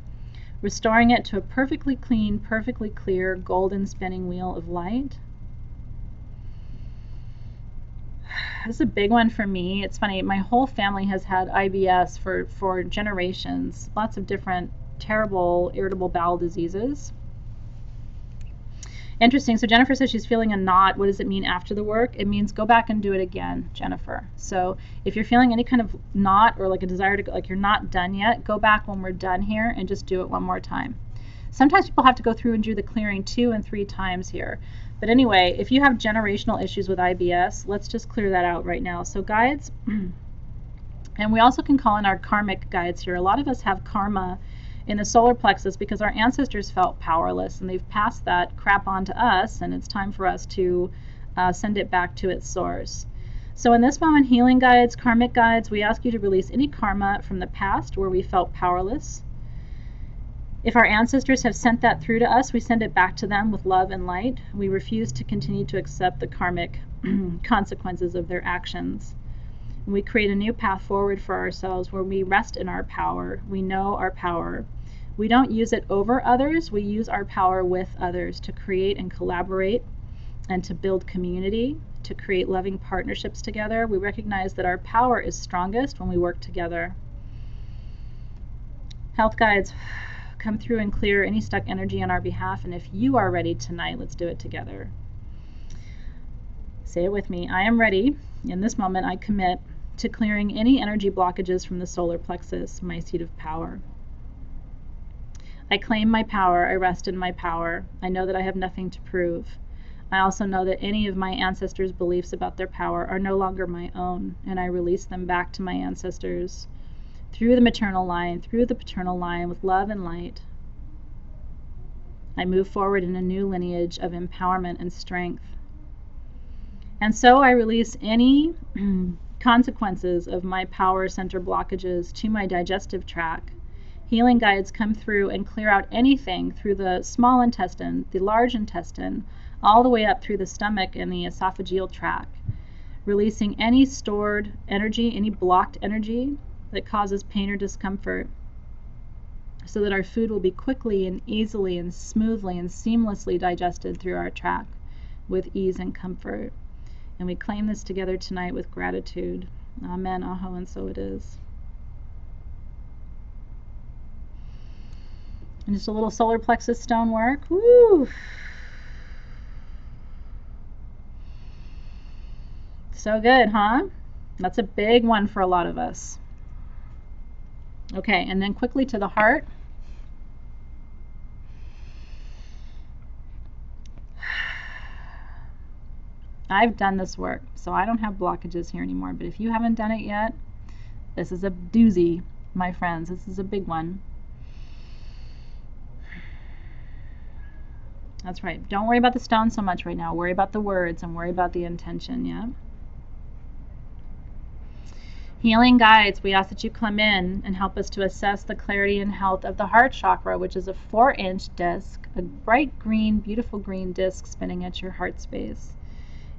restoring it to a perfectly clean, perfectly clear, golden spinning wheel of light. This is a big one for me. It's funny, my whole family has had IBS for generations. Lots of different terrible irritable bowel diseases. Interesting. So Jennifer says she's feeling a knot. What does it mean after the work? It means go back and do it again, Jennifer. So if you're feeling any kind of knot or like a desire to, like you're not done yet, go back when we're done here and just do it one more time. Sometimes people have to go through and do the clearing 2 and 3 times here. But anyway, if you have generational issues with IBS, let's just clear that out right now. So guides, and we also can call in our karmic guides here. A lot of us have karma in the solar plexus because our ancestors felt powerless and they've passed that crap on to us, and it's time for us to send it back to its source. So in this moment, healing guides, karmic guides, we ask you to release any karma from the past where we felt powerless. If our ancestors have sent that through to us, we send it back to them with love and light. We refuse to continue to accept the karmic consequences of their actions. And we create a new path forward for ourselves where we rest in our power. We know our power. We don't use it over others. We use our power with others to create and collaborate and to build community, to create loving partnerships together. We recognize that our power is strongest when we work together. Health guides, come through and clear any stuck energy on our behalf. And if you are ready tonight, let's do it together. Say it with me. I am ready. In this moment, I commit to clearing any energy blockages from the solar plexus, my seat of power. I claim my power. I rest in my power. I know that I have nothing to prove. I also know that any of my ancestors' beliefs about their power are no longer my own, and I release them back to my ancestors through the maternal line, through the paternal line, with love and light. I move forward in a new lineage of empowerment and strength. And so I release any consequences of my power center blockages to my digestive tract. Healing guides come through and clear out anything through the small intestine, the large intestine, all the way up through the stomach and the esophageal tract, releasing any stored energy, any blocked energy that causes pain or discomfort, so that our food will be quickly and easily and smoothly and seamlessly digested through our tract with ease and comfort. And we claim this together tonight with gratitude. Amen, aho, and so it is. And just a little solar plexus stone work. Woo! So good, huh? That's a big one for a lot of us. Okay, and then quickly to the heart. I've done this work, so I don't have blockages here anymore, but if you haven't done it yet, this is a doozy, my friends. This is a big one. That's right. Don't worry about the stone so much right now. Worry about the words and worry about the intention, yeah? Healing guides, we ask that you come in and help us to assess the clarity and health of the heart chakra, which is a 4-inch disc, a bright green, beautiful green disc spinning at your heart space.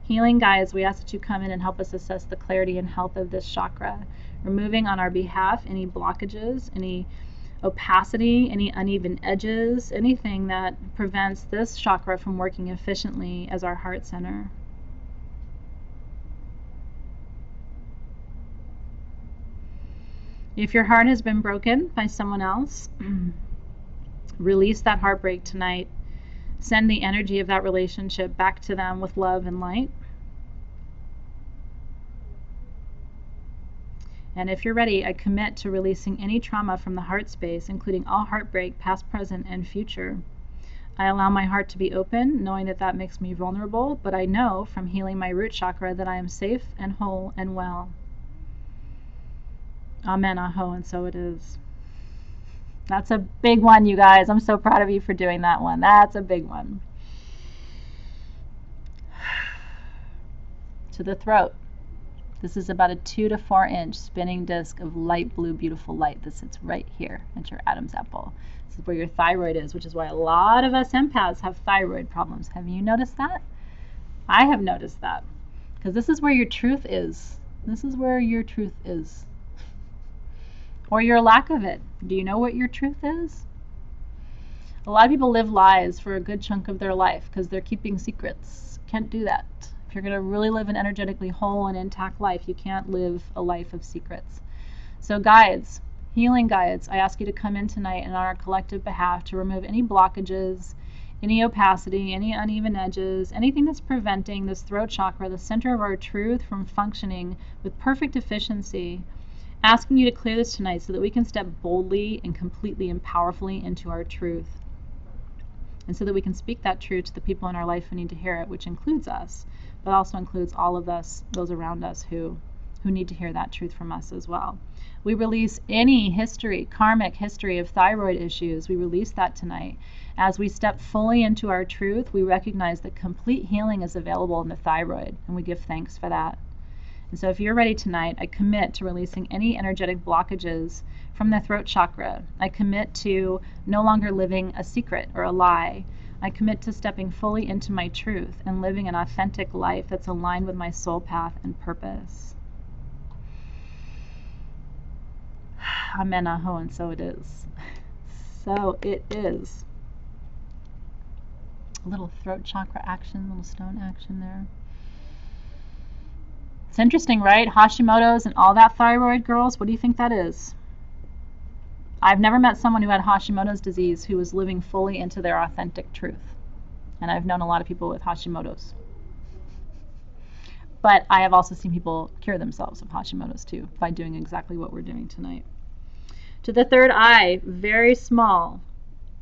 Healing guides, we ask that you come in and help us assess the clarity and health of this chakra, removing on our behalf any blockages, any opacity, any uneven edges, anything that prevents this chakra from working efficiently as our heart center. If your heart has been broken by someone else, release that heartbreak tonight. Send the energy of that relationship back to them with love and light. And if you're ready, I commit to releasing any trauma from the heart space, including all heartbreak, past, present, and future. I allow my heart to be open, knowing that that makes me vulnerable, but I know from healing my root chakra that I am safe and whole and well. Amen, aho, and so it is. That's a big one, you guys. I'm so proud of you for doing that one. That's a big one. To the throat. This is about a 2 to 4 inch spinning disc of light blue, beautiful light that sits right here at your Adam's apple. This is where your thyroid is, which is why a lot of us empaths have thyroid problems. Have you noticed that? I have noticed that. Because this is where your truth is. This is where your truth is. Or your lack of it. Do you know what your truth is? A lot of people live lies for a good chunk of their life because they're keeping secrets. Can't do that. If you're going to really live an energetically whole and intact life, you can't live a life of secrets. So guides, healing guides, I ask you to come in tonight and on our collective behalf to remove any blockages, any opacity, any uneven edges, anything that's preventing this throat chakra, the center of our truth, from functioning with perfect efficiency. Asking you to clear this tonight so that we can step boldly and completely and powerfully into our truth. And so that we can speak that truth to the people in our life who need to hear it, which includes us, but also includes all of us, those around us who need to hear that truth from us as well. We release any history, karmic history of thyroid issues. We release that tonight. As we step fully into our truth, we recognize that complete healing is available in the thyroid, and we give thanks for that. And so if you're ready tonight, I commit to releasing any energetic blockages from the throat chakra. I commit to no longer living a secret or a lie. I commit to stepping fully into my truth and living an authentic life that's aligned with my soul path and purpose. Amen, aho, and so it is. So it is. A little throat chakra action, little stone action there. It's interesting, right? Hashimoto's and all that thyroid, girls. What do you think that is? I've never met someone who had Hashimoto's disease who was living fully into their authentic truth. And I've known a lot of people with Hashimoto's. But I have also seen people cure themselves of Hashimoto's too by doing exactly what we're doing tonight. To the third eye, very small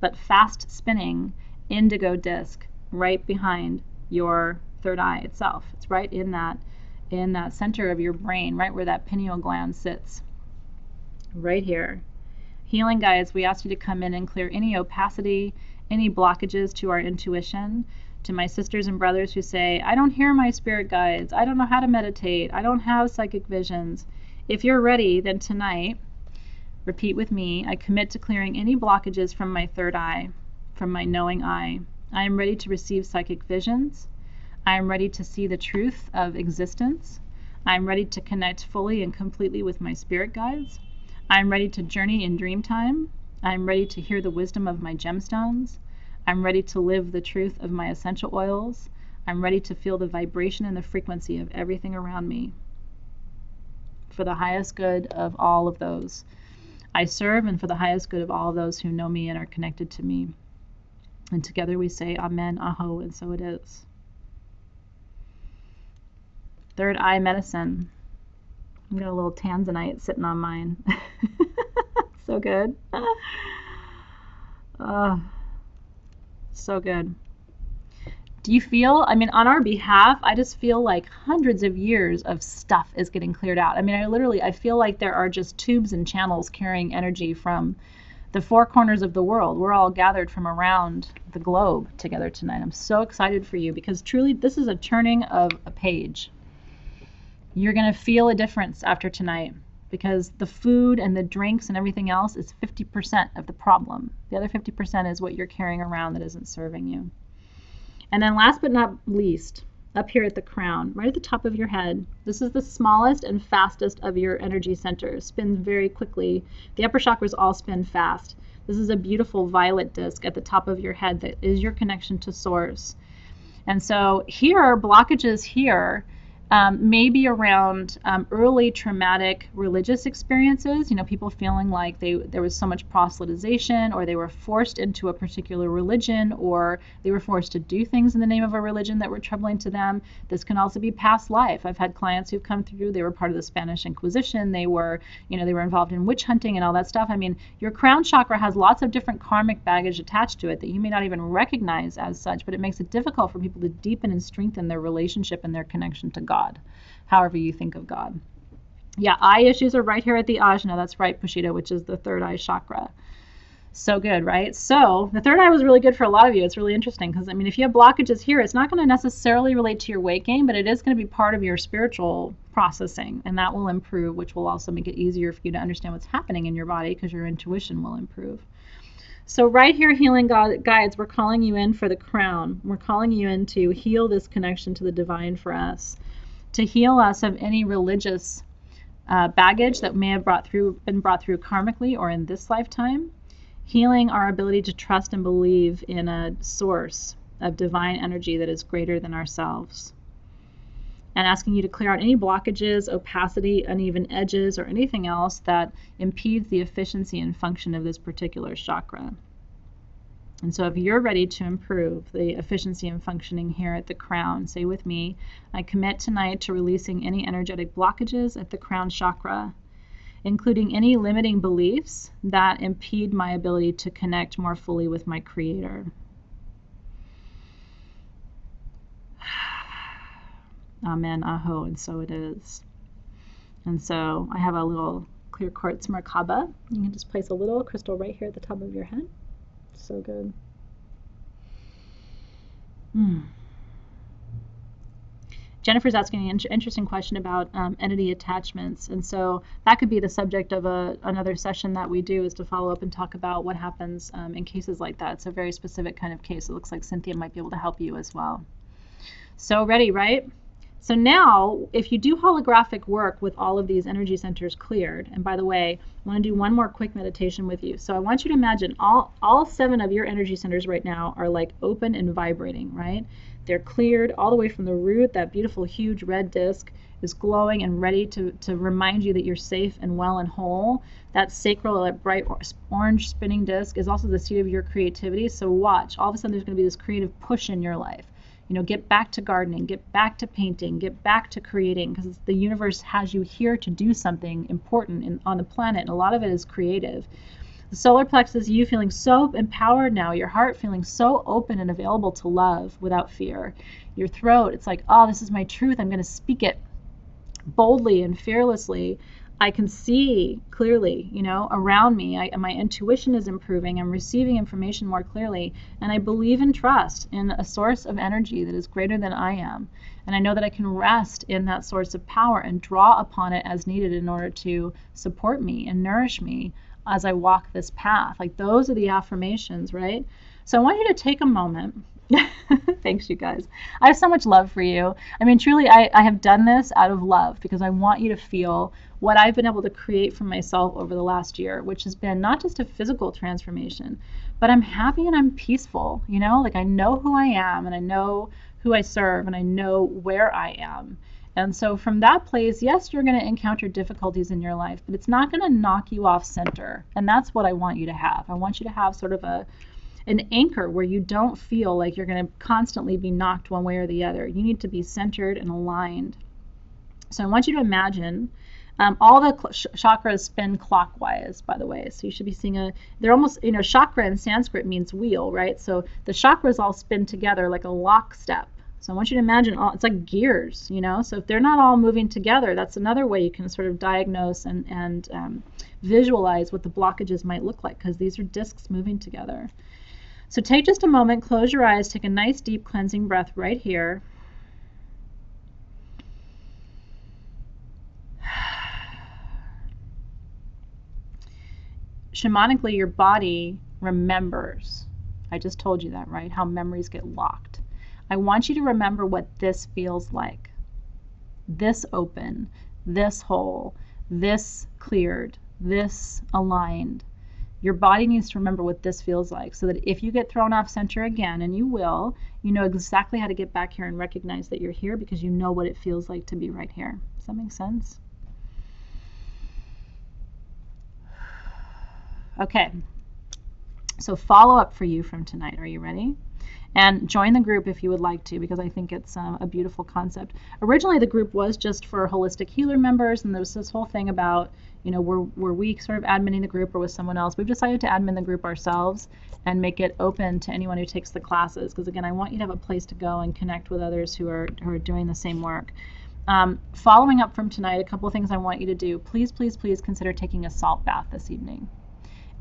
but fast spinning indigo disc right behind your third eye itself. It's right in that center of your brain, right where that pineal gland sits. Right here. Healing guides, we ask you to come in and clear any opacity, any blockages to our intuition. To my sisters and brothers who say, I don't hear my spirit guides, I don't know how to meditate, I don't have psychic visions. If you're ready, then tonight, repeat with me, I commit to clearing any blockages from my third eye, from my knowing eye. I am ready to receive psychic visions. I am ready to see the truth of existence. I am ready to connect fully and completely with my spirit guides. I am ready to journey in dream time. I am ready to hear the wisdom of my gemstones. I'm ready to live the truth of my essential oils. I'm ready to feel the vibration and the frequency of everything around me for the highest good of all of those I serve and for the highest good of all of those who know me and are connected to me. And together we say Amen, Aho, and so it is. Third eye medicine. I've got a little tanzanite sitting on mine. So good. So good. Do you feel, I mean, on our behalf, I just feel like hundreds of years of stuff is getting cleared out. I mean, I feel like there are just tubes and channels carrying energy from the four corners of the world. We're all gathered from around the globe together tonight. I'm so excited for you because truly this is a turning of a page. You're going to feel a difference after tonight because the food and the drinks and everything else is 50% of the problem. The other 50% is what you're carrying around that isn't serving you. And then last but not least, up here at the crown, right at the top of your head, this is the smallest and fastest of your energy centers. Spins very quickly. The upper chakras all spin fast. This is a beautiful violet disc at the top of your head that is your connection to source. And so here, blockages here may be around early traumatic religious experiences, you know, people feeling like there was so much proselytization, or they were forced into a particular religion, or they were forced to do things in the name of a religion that were troubling to them. This can also be past life. I've had clients who've come through, they were part of the Spanish Inquisition, they were involved in witch hunting and all that stuff. I mean, your crown chakra has lots of different karmic baggage attached to it that you may not even recognize as such, but it makes it difficult for people to deepen and strengthen their relationship and their connection to God. However you think of God. Yeah, eye issues are right here at the ajna. That's right, Pushita, which is the third eye chakra. So good, right? So the third eye was really good for a lot of you. It's really interesting because, I mean, if you have blockages here, it's not going to necessarily relate to your weight gain, but it is going to be part of your spiritual processing, and that will improve, which will also make it easier for you to understand what's happening in your body because your intuition will improve. So right here, healing guides, we're calling you in for the crown. We're calling you in to heal this connection to the divine for us, to heal us of any religious baggage that may have been brought through karmically or in this lifetime, healing our ability to trust and believe in a source of divine energy that is greater than ourselves, and asking you to clear out any blockages, opacity, uneven edges, or anything else that impedes the efficiency and function of this particular chakra. And so if you're ready to improve the efficiency and functioning here at the crown, say with me, I commit tonight to releasing any energetic blockages at the crown chakra, including any limiting beliefs that impede my ability to connect more fully with my Creator. Amen, Aho, and so it is. And so I have a little clear quartz Merkaba. You can just place a little crystal right here at the top of your head. So good. Jennifer's asking an interesting question about entity attachments, and so that could be the subject of another session that we do, is to follow up and talk about what happens in cases like that. It's a very specific kind of case. It looks like Cynthia might be able to help you as well. So ready, right? So now, if you do holographic work with all of these energy centers cleared, and by the way, I want to do one more quick meditation with you. So I want you to imagine all 7 of your energy centers right now are like open and vibrating, right? They're cleared all the way from the root. That beautiful, huge red disc is glowing and ready to remind you that you're safe and well and whole. That sacral, that bright orange spinning disc, is also the seat of your creativity. So watch. All of a sudden, there's going to be this creative push in your life. You know, get back to gardening, get back to painting, get back to creating, because the universe has you here to do something important on the planet, and a lot of it is creative. The solar plexus, you feeling so empowered now, your heart feeling so open and available to love without fear. Your throat, it's like, oh, this is my truth. I'm going to speak it boldly and fearlessly. I can see clearly, you know, around me. My intuition is improving. I'm receiving information more clearly. And I believe and trust in a source of energy that is greater than I am. And I know that I can rest in that source of power and draw upon it as needed in order to support me and nourish me as I walk this path. Like, those are the affirmations, right? So I want you to take a moment. Thanks, you guys. I have so much love for you. I mean, truly, I have done this out of love because I want you to feel what I've been able to create for myself over the last year, which has been not just a physical transformation, but I'm happy and I'm peaceful, you know? Like, I know who I am, and I know who I serve, and I know where I am. And so from that place, yes, you're going to encounter difficulties in your life, but it's not going to knock you off center. And that's what I want you to have. I want you to have sort of an anchor where you don't feel like you're going to constantly be knocked one way or the other. You need to be centered and aligned. So I want you to imagine all the chakras spin clockwise, by the way. So you should be seeing they're almost, you know, chakra in Sanskrit means wheel, right? So the chakras all spin together like a lockstep. So I want you to imagine, it's like gears, you know? So if they're not all moving together, that's another way you can sort of diagnose and visualize what the blockages might look like, because these are discs moving together. So take just a moment, close your eyes, take a nice deep cleansing breath right here. Shamanically, your body remembers. I just told you that, right? How memories get locked. I want you to remember what this feels like. This open, this whole, this cleared, this aligned. Your body needs to remember what this feels like, so that if you get thrown off center again, and you will, you know exactly how to get back here and recognize that you're here, because you know what it feels like to be right here. Does that make sense? Okay, so follow up for you from tonight. Are you ready? And join the group if you would like to, because I think it's a beautiful concept. Originally, the group was just for holistic healer members, and there was this whole thing about, you know, were we sort of adminning the group or was someone else? We've decided to admin the group ourselves and make it open to anyone who takes the classes, because again, I want you to have a place to go and connect with others who are doing the same work. Following up from tonight, a couple of things I want you to do. Please, please, please consider taking a salt bath this evening.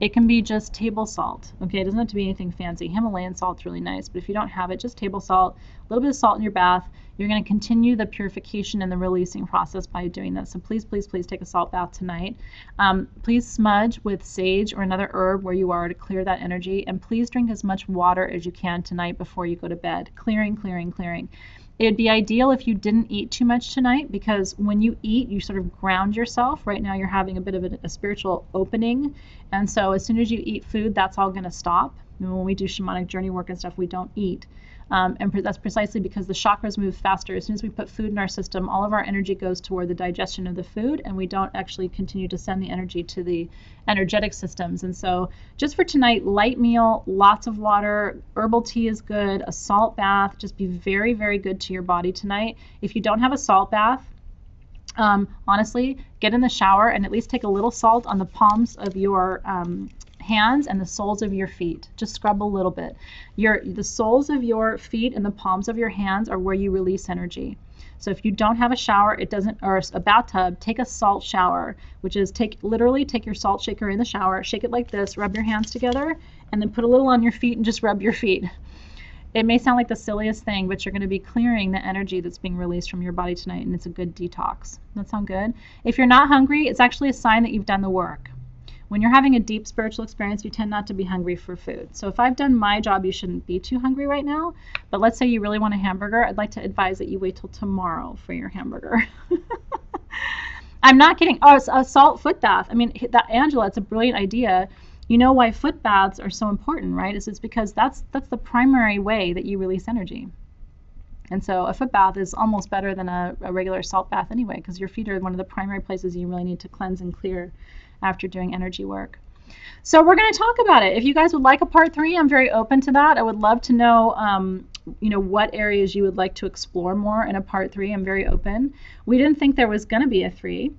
It can be just table salt, okay? It doesn't have to be anything fancy. Himalayan salt's really nice, but if you don't have it, just table salt, a little bit of salt in your bath. You're going to continue the purification and the releasing process by doing that. So please, please, please take a salt bath tonight. Please smudge with sage or another herb where you are to clear that energy. And please drink as much water as you can tonight before you go to bed. Clearing, clearing, clearing. It'd be ideal if you didn't eat too much tonight, because when you eat, you sort of ground yourself. Right now, you're having a bit of a spiritual opening. And so as soon as you eat food, that's all going to stop. And when we do shamanic journey work and stuff, we don't eat. And that's precisely because the chakras move faster. As soon as we put food in our system, all of our energy goes toward the digestion of the food, and we don't actually continue to send the energy to the energetic systems. And so just for tonight, light meal, lots of water, herbal tea is good, a salt bath, just be very, very good to your body tonight. If you don't have a salt bath, honestly, get in the shower and at least take a little salt on the palms of your hands and the soles of your feet. Just scrub a little bit. The soles of your feet and the palms of your hands are where you release energy. So if you don't have a shower, or a bathtub, take a salt shower, which is literally take your salt shaker in the shower, shake it like this, rub your hands together, and then put a little on your feet and just rub your feet. It may sound like the silliest thing, but you're going to be clearing the energy that's being released from your body tonight, and it's a good detox. That sound good? If you're not hungry, it's actually a sign that you've done the work. When you're having a deep spiritual experience, you tend not to be hungry for food. So if I've done my job, you shouldn't be too hungry right now. But let's say you really want a hamburger, I'd like to advise that you wait till tomorrow for your hamburger. I'm not kidding. Oh, it's a salt foot bath. I mean, Angela, it's a brilliant idea. You know why foot baths are so important, right? It's because that's the primary way that you release energy. And so a foot bath is almost better than a regular salt bath anyway, because your feet are one of the primary places you really need to cleanse and clear after doing energy work. So we're going to talk about it. If you guys would like a part 3, I'm very open to that. I would love to know, what areas you would like to explore more in a part 3. I'm very open. We didn't think there was going to be a 3.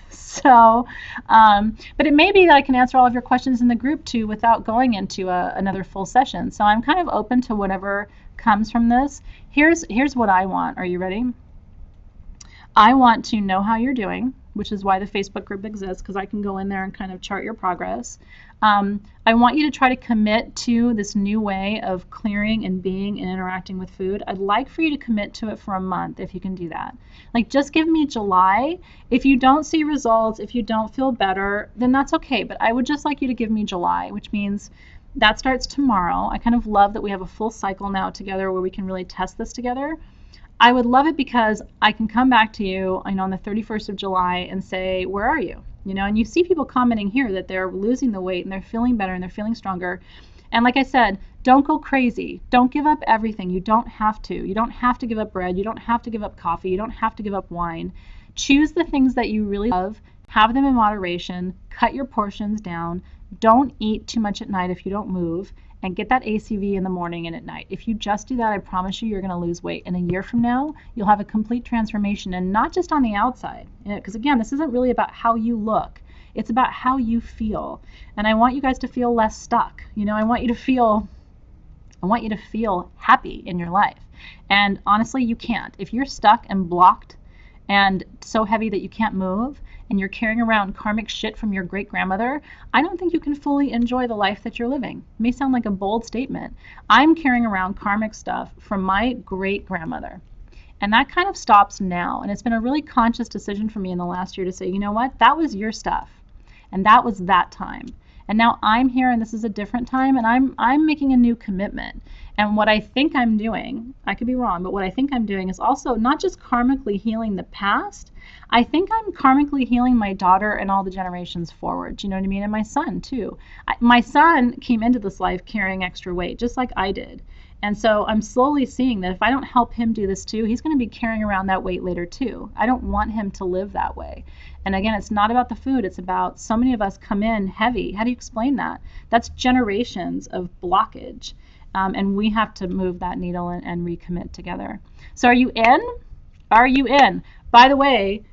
So, but it may be that I can answer all of your questions in the group too without going into another full session. So I'm kind of open to whatever comes from this. Here's what I want. Are you ready? I want to know how you're doing, which is why the Facebook group exists, because I can go in there and kind of chart your progress. I want you to try to commit to this new way of clearing and being and interacting with food. I'd like for you to commit to it for a month if you can do that. Like, just give me July. If you don't see results, if you don't feel better, then that's okay. But I would just like you to give me July, which means that starts tomorrow. I kind of love that we have a full cycle now together where we can really test this together. I would love it because I can come back to you, on the 31st of July and say, where are you? And you see people commenting here that they're losing the weight and they're feeling better and they're feeling stronger. And like I said, don't go crazy. Don't give up everything. You don't have to. You don't have to give up bread. You don't have to give up coffee. You don't have to give up wine. Choose the things that you really love. Have them in moderation. Cut your portions down. Don't eat too much at night if you don't move. And get that ACV in the morning and at night. If you just do that, I promise you're going to lose weight. And a year from now, you'll have a complete transformation, and not just on the outside. Because again, this isn't really about how you look. It's about how you feel. And I want you guys to feel less stuck. I want you to feel happy in your life. And honestly, you can't. If you're stuck and blocked and so heavy that you can't move, and you're carrying around karmic shit from your great-grandmother, I don't think you can fully enjoy the life that you're living. It may sound like a bold statement. I'm carrying around karmic stuff from my great-grandmother. And that kind of stops now. And it's been a really conscious decision for me in the last year to say, you know what? That was your stuff. And that was that time. And now I'm here and this is a different time, and I'm making a new commitment. And what I think I'm doing, I could be wrong, but what I think I'm doing is also not just karmically healing the past, I think I'm karmically healing my daughter and all the generations forward. Do you know what I mean? And my son too. My son came into this life carrying extra weight, just like I did. And so I'm slowly seeing that if I don't help him do this too, he's going to be carrying around that weight later too. I don't want him to live that way. And again, it's not about the food. It's about so many of us come in heavy. How do you explain that? That's generations of blockage. And we have to move that needle and recommit together. So are you in? Are you in? By the way,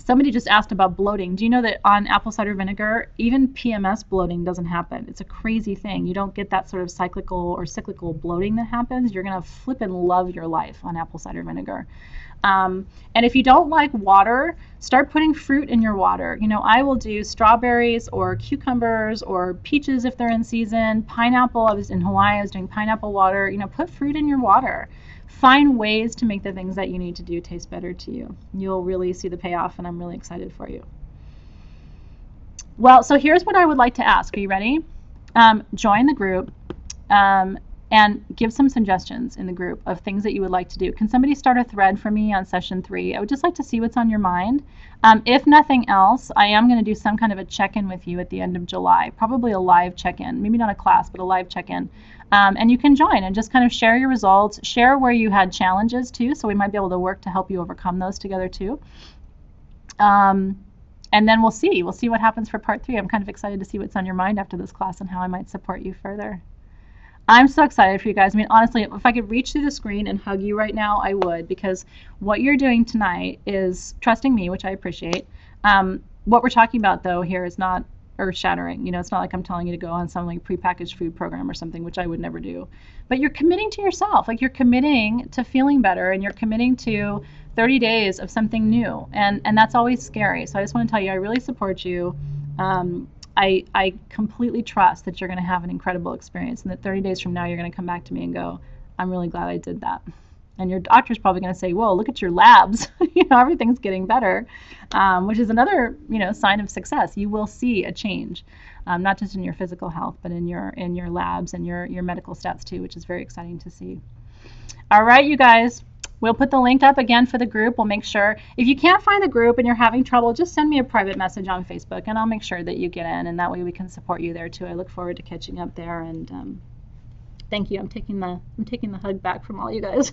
somebody just asked about bloating. Do you know that on apple cider vinegar, even PMS bloating doesn't happen? It's a crazy thing. You don't get that sort of cyclical bloating that happens. You're going to flip and love your life on apple cider vinegar. And if you don't like water, start putting fruit in your water. I will do strawberries or cucumbers or peaches if they're in season. Pineapple, I was in Hawaii, I was doing pineapple water. Put fruit in your water. Find ways to make the things that you need to do taste better to you. You'll really see the payoff, and I'm really excited for you. Well, so here's what I would like to ask. Are you ready? Join the group and give some suggestions in the group of things that you would like to do. Can somebody start a thread for me on session 3? I would just like to see what's on your mind. If nothing else, I am going to do some kind of a check-in with you at the end of July, probably a live check-in, maybe not a class, but a live check-in. And you can join and just kind of share your results, share where you had challenges too, so we might be able to work to help you overcome those together too. And then we'll see what happens for part 3. I'm kind of excited to see what's on your mind after this class and how I might support you further. I'm so excited for you guys. I mean, honestly, if I could reach through the screen and hug you right now, I would, because what you're doing tonight is trusting me, which I appreciate. What we're talking about, though, here is not earth-shattering. It's not like I'm telling you to go on some like prepackaged food program or something, which I would never do. But you're committing to yourself. Like, you're committing to feeling better, and you're committing to 30 days of something new. And that's always scary. So I just want to tell you, I really support you. I completely trust that you're going to have an incredible experience, and that 30 days from now you're going to come back to me and go, I'm really glad I did that. And your doctor's probably going to say, whoa, look at your labs. Everything's getting better, which is another, sign of success. You will see a change, not just in your physical health, but in your labs and your medical stats too, which is very exciting to see. All right, you guys. We'll put the link up again for the group. We'll make sure, if you can't find the group and you're having trouble, just send me a private message on Facebook and I'll make sure that you get in, and that way we can support you there too. I look forward to catching up there, and thank you. I'm taking the hug back from all you guys.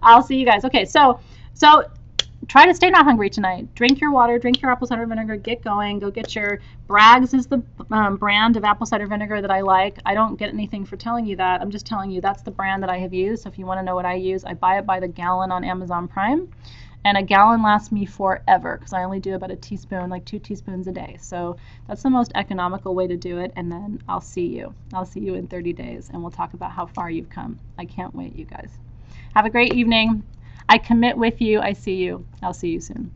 I'll see you guys. Okay, so try to stay not hungry tonight. Drink your water, drink your apple cider vinegar, get going. Go get your Bragg's is the brand of apple cider vinegar that I like. I don't get anything for telling you that. I'm just telling you that's the brand that I have used. So if you want to know what I use, I buy it by the gallon on Amazon Prime. And a gallon lasts me forever because I only do about a teaspoon, like 2 teaspoons a day. So that's the most economical way to do it. And then I'll see you. I'll see you in 30 days and we'll talk about how far you've come. I can't wait, you guys. Have a great evening. I commit with you. I see you. I'll see you soon.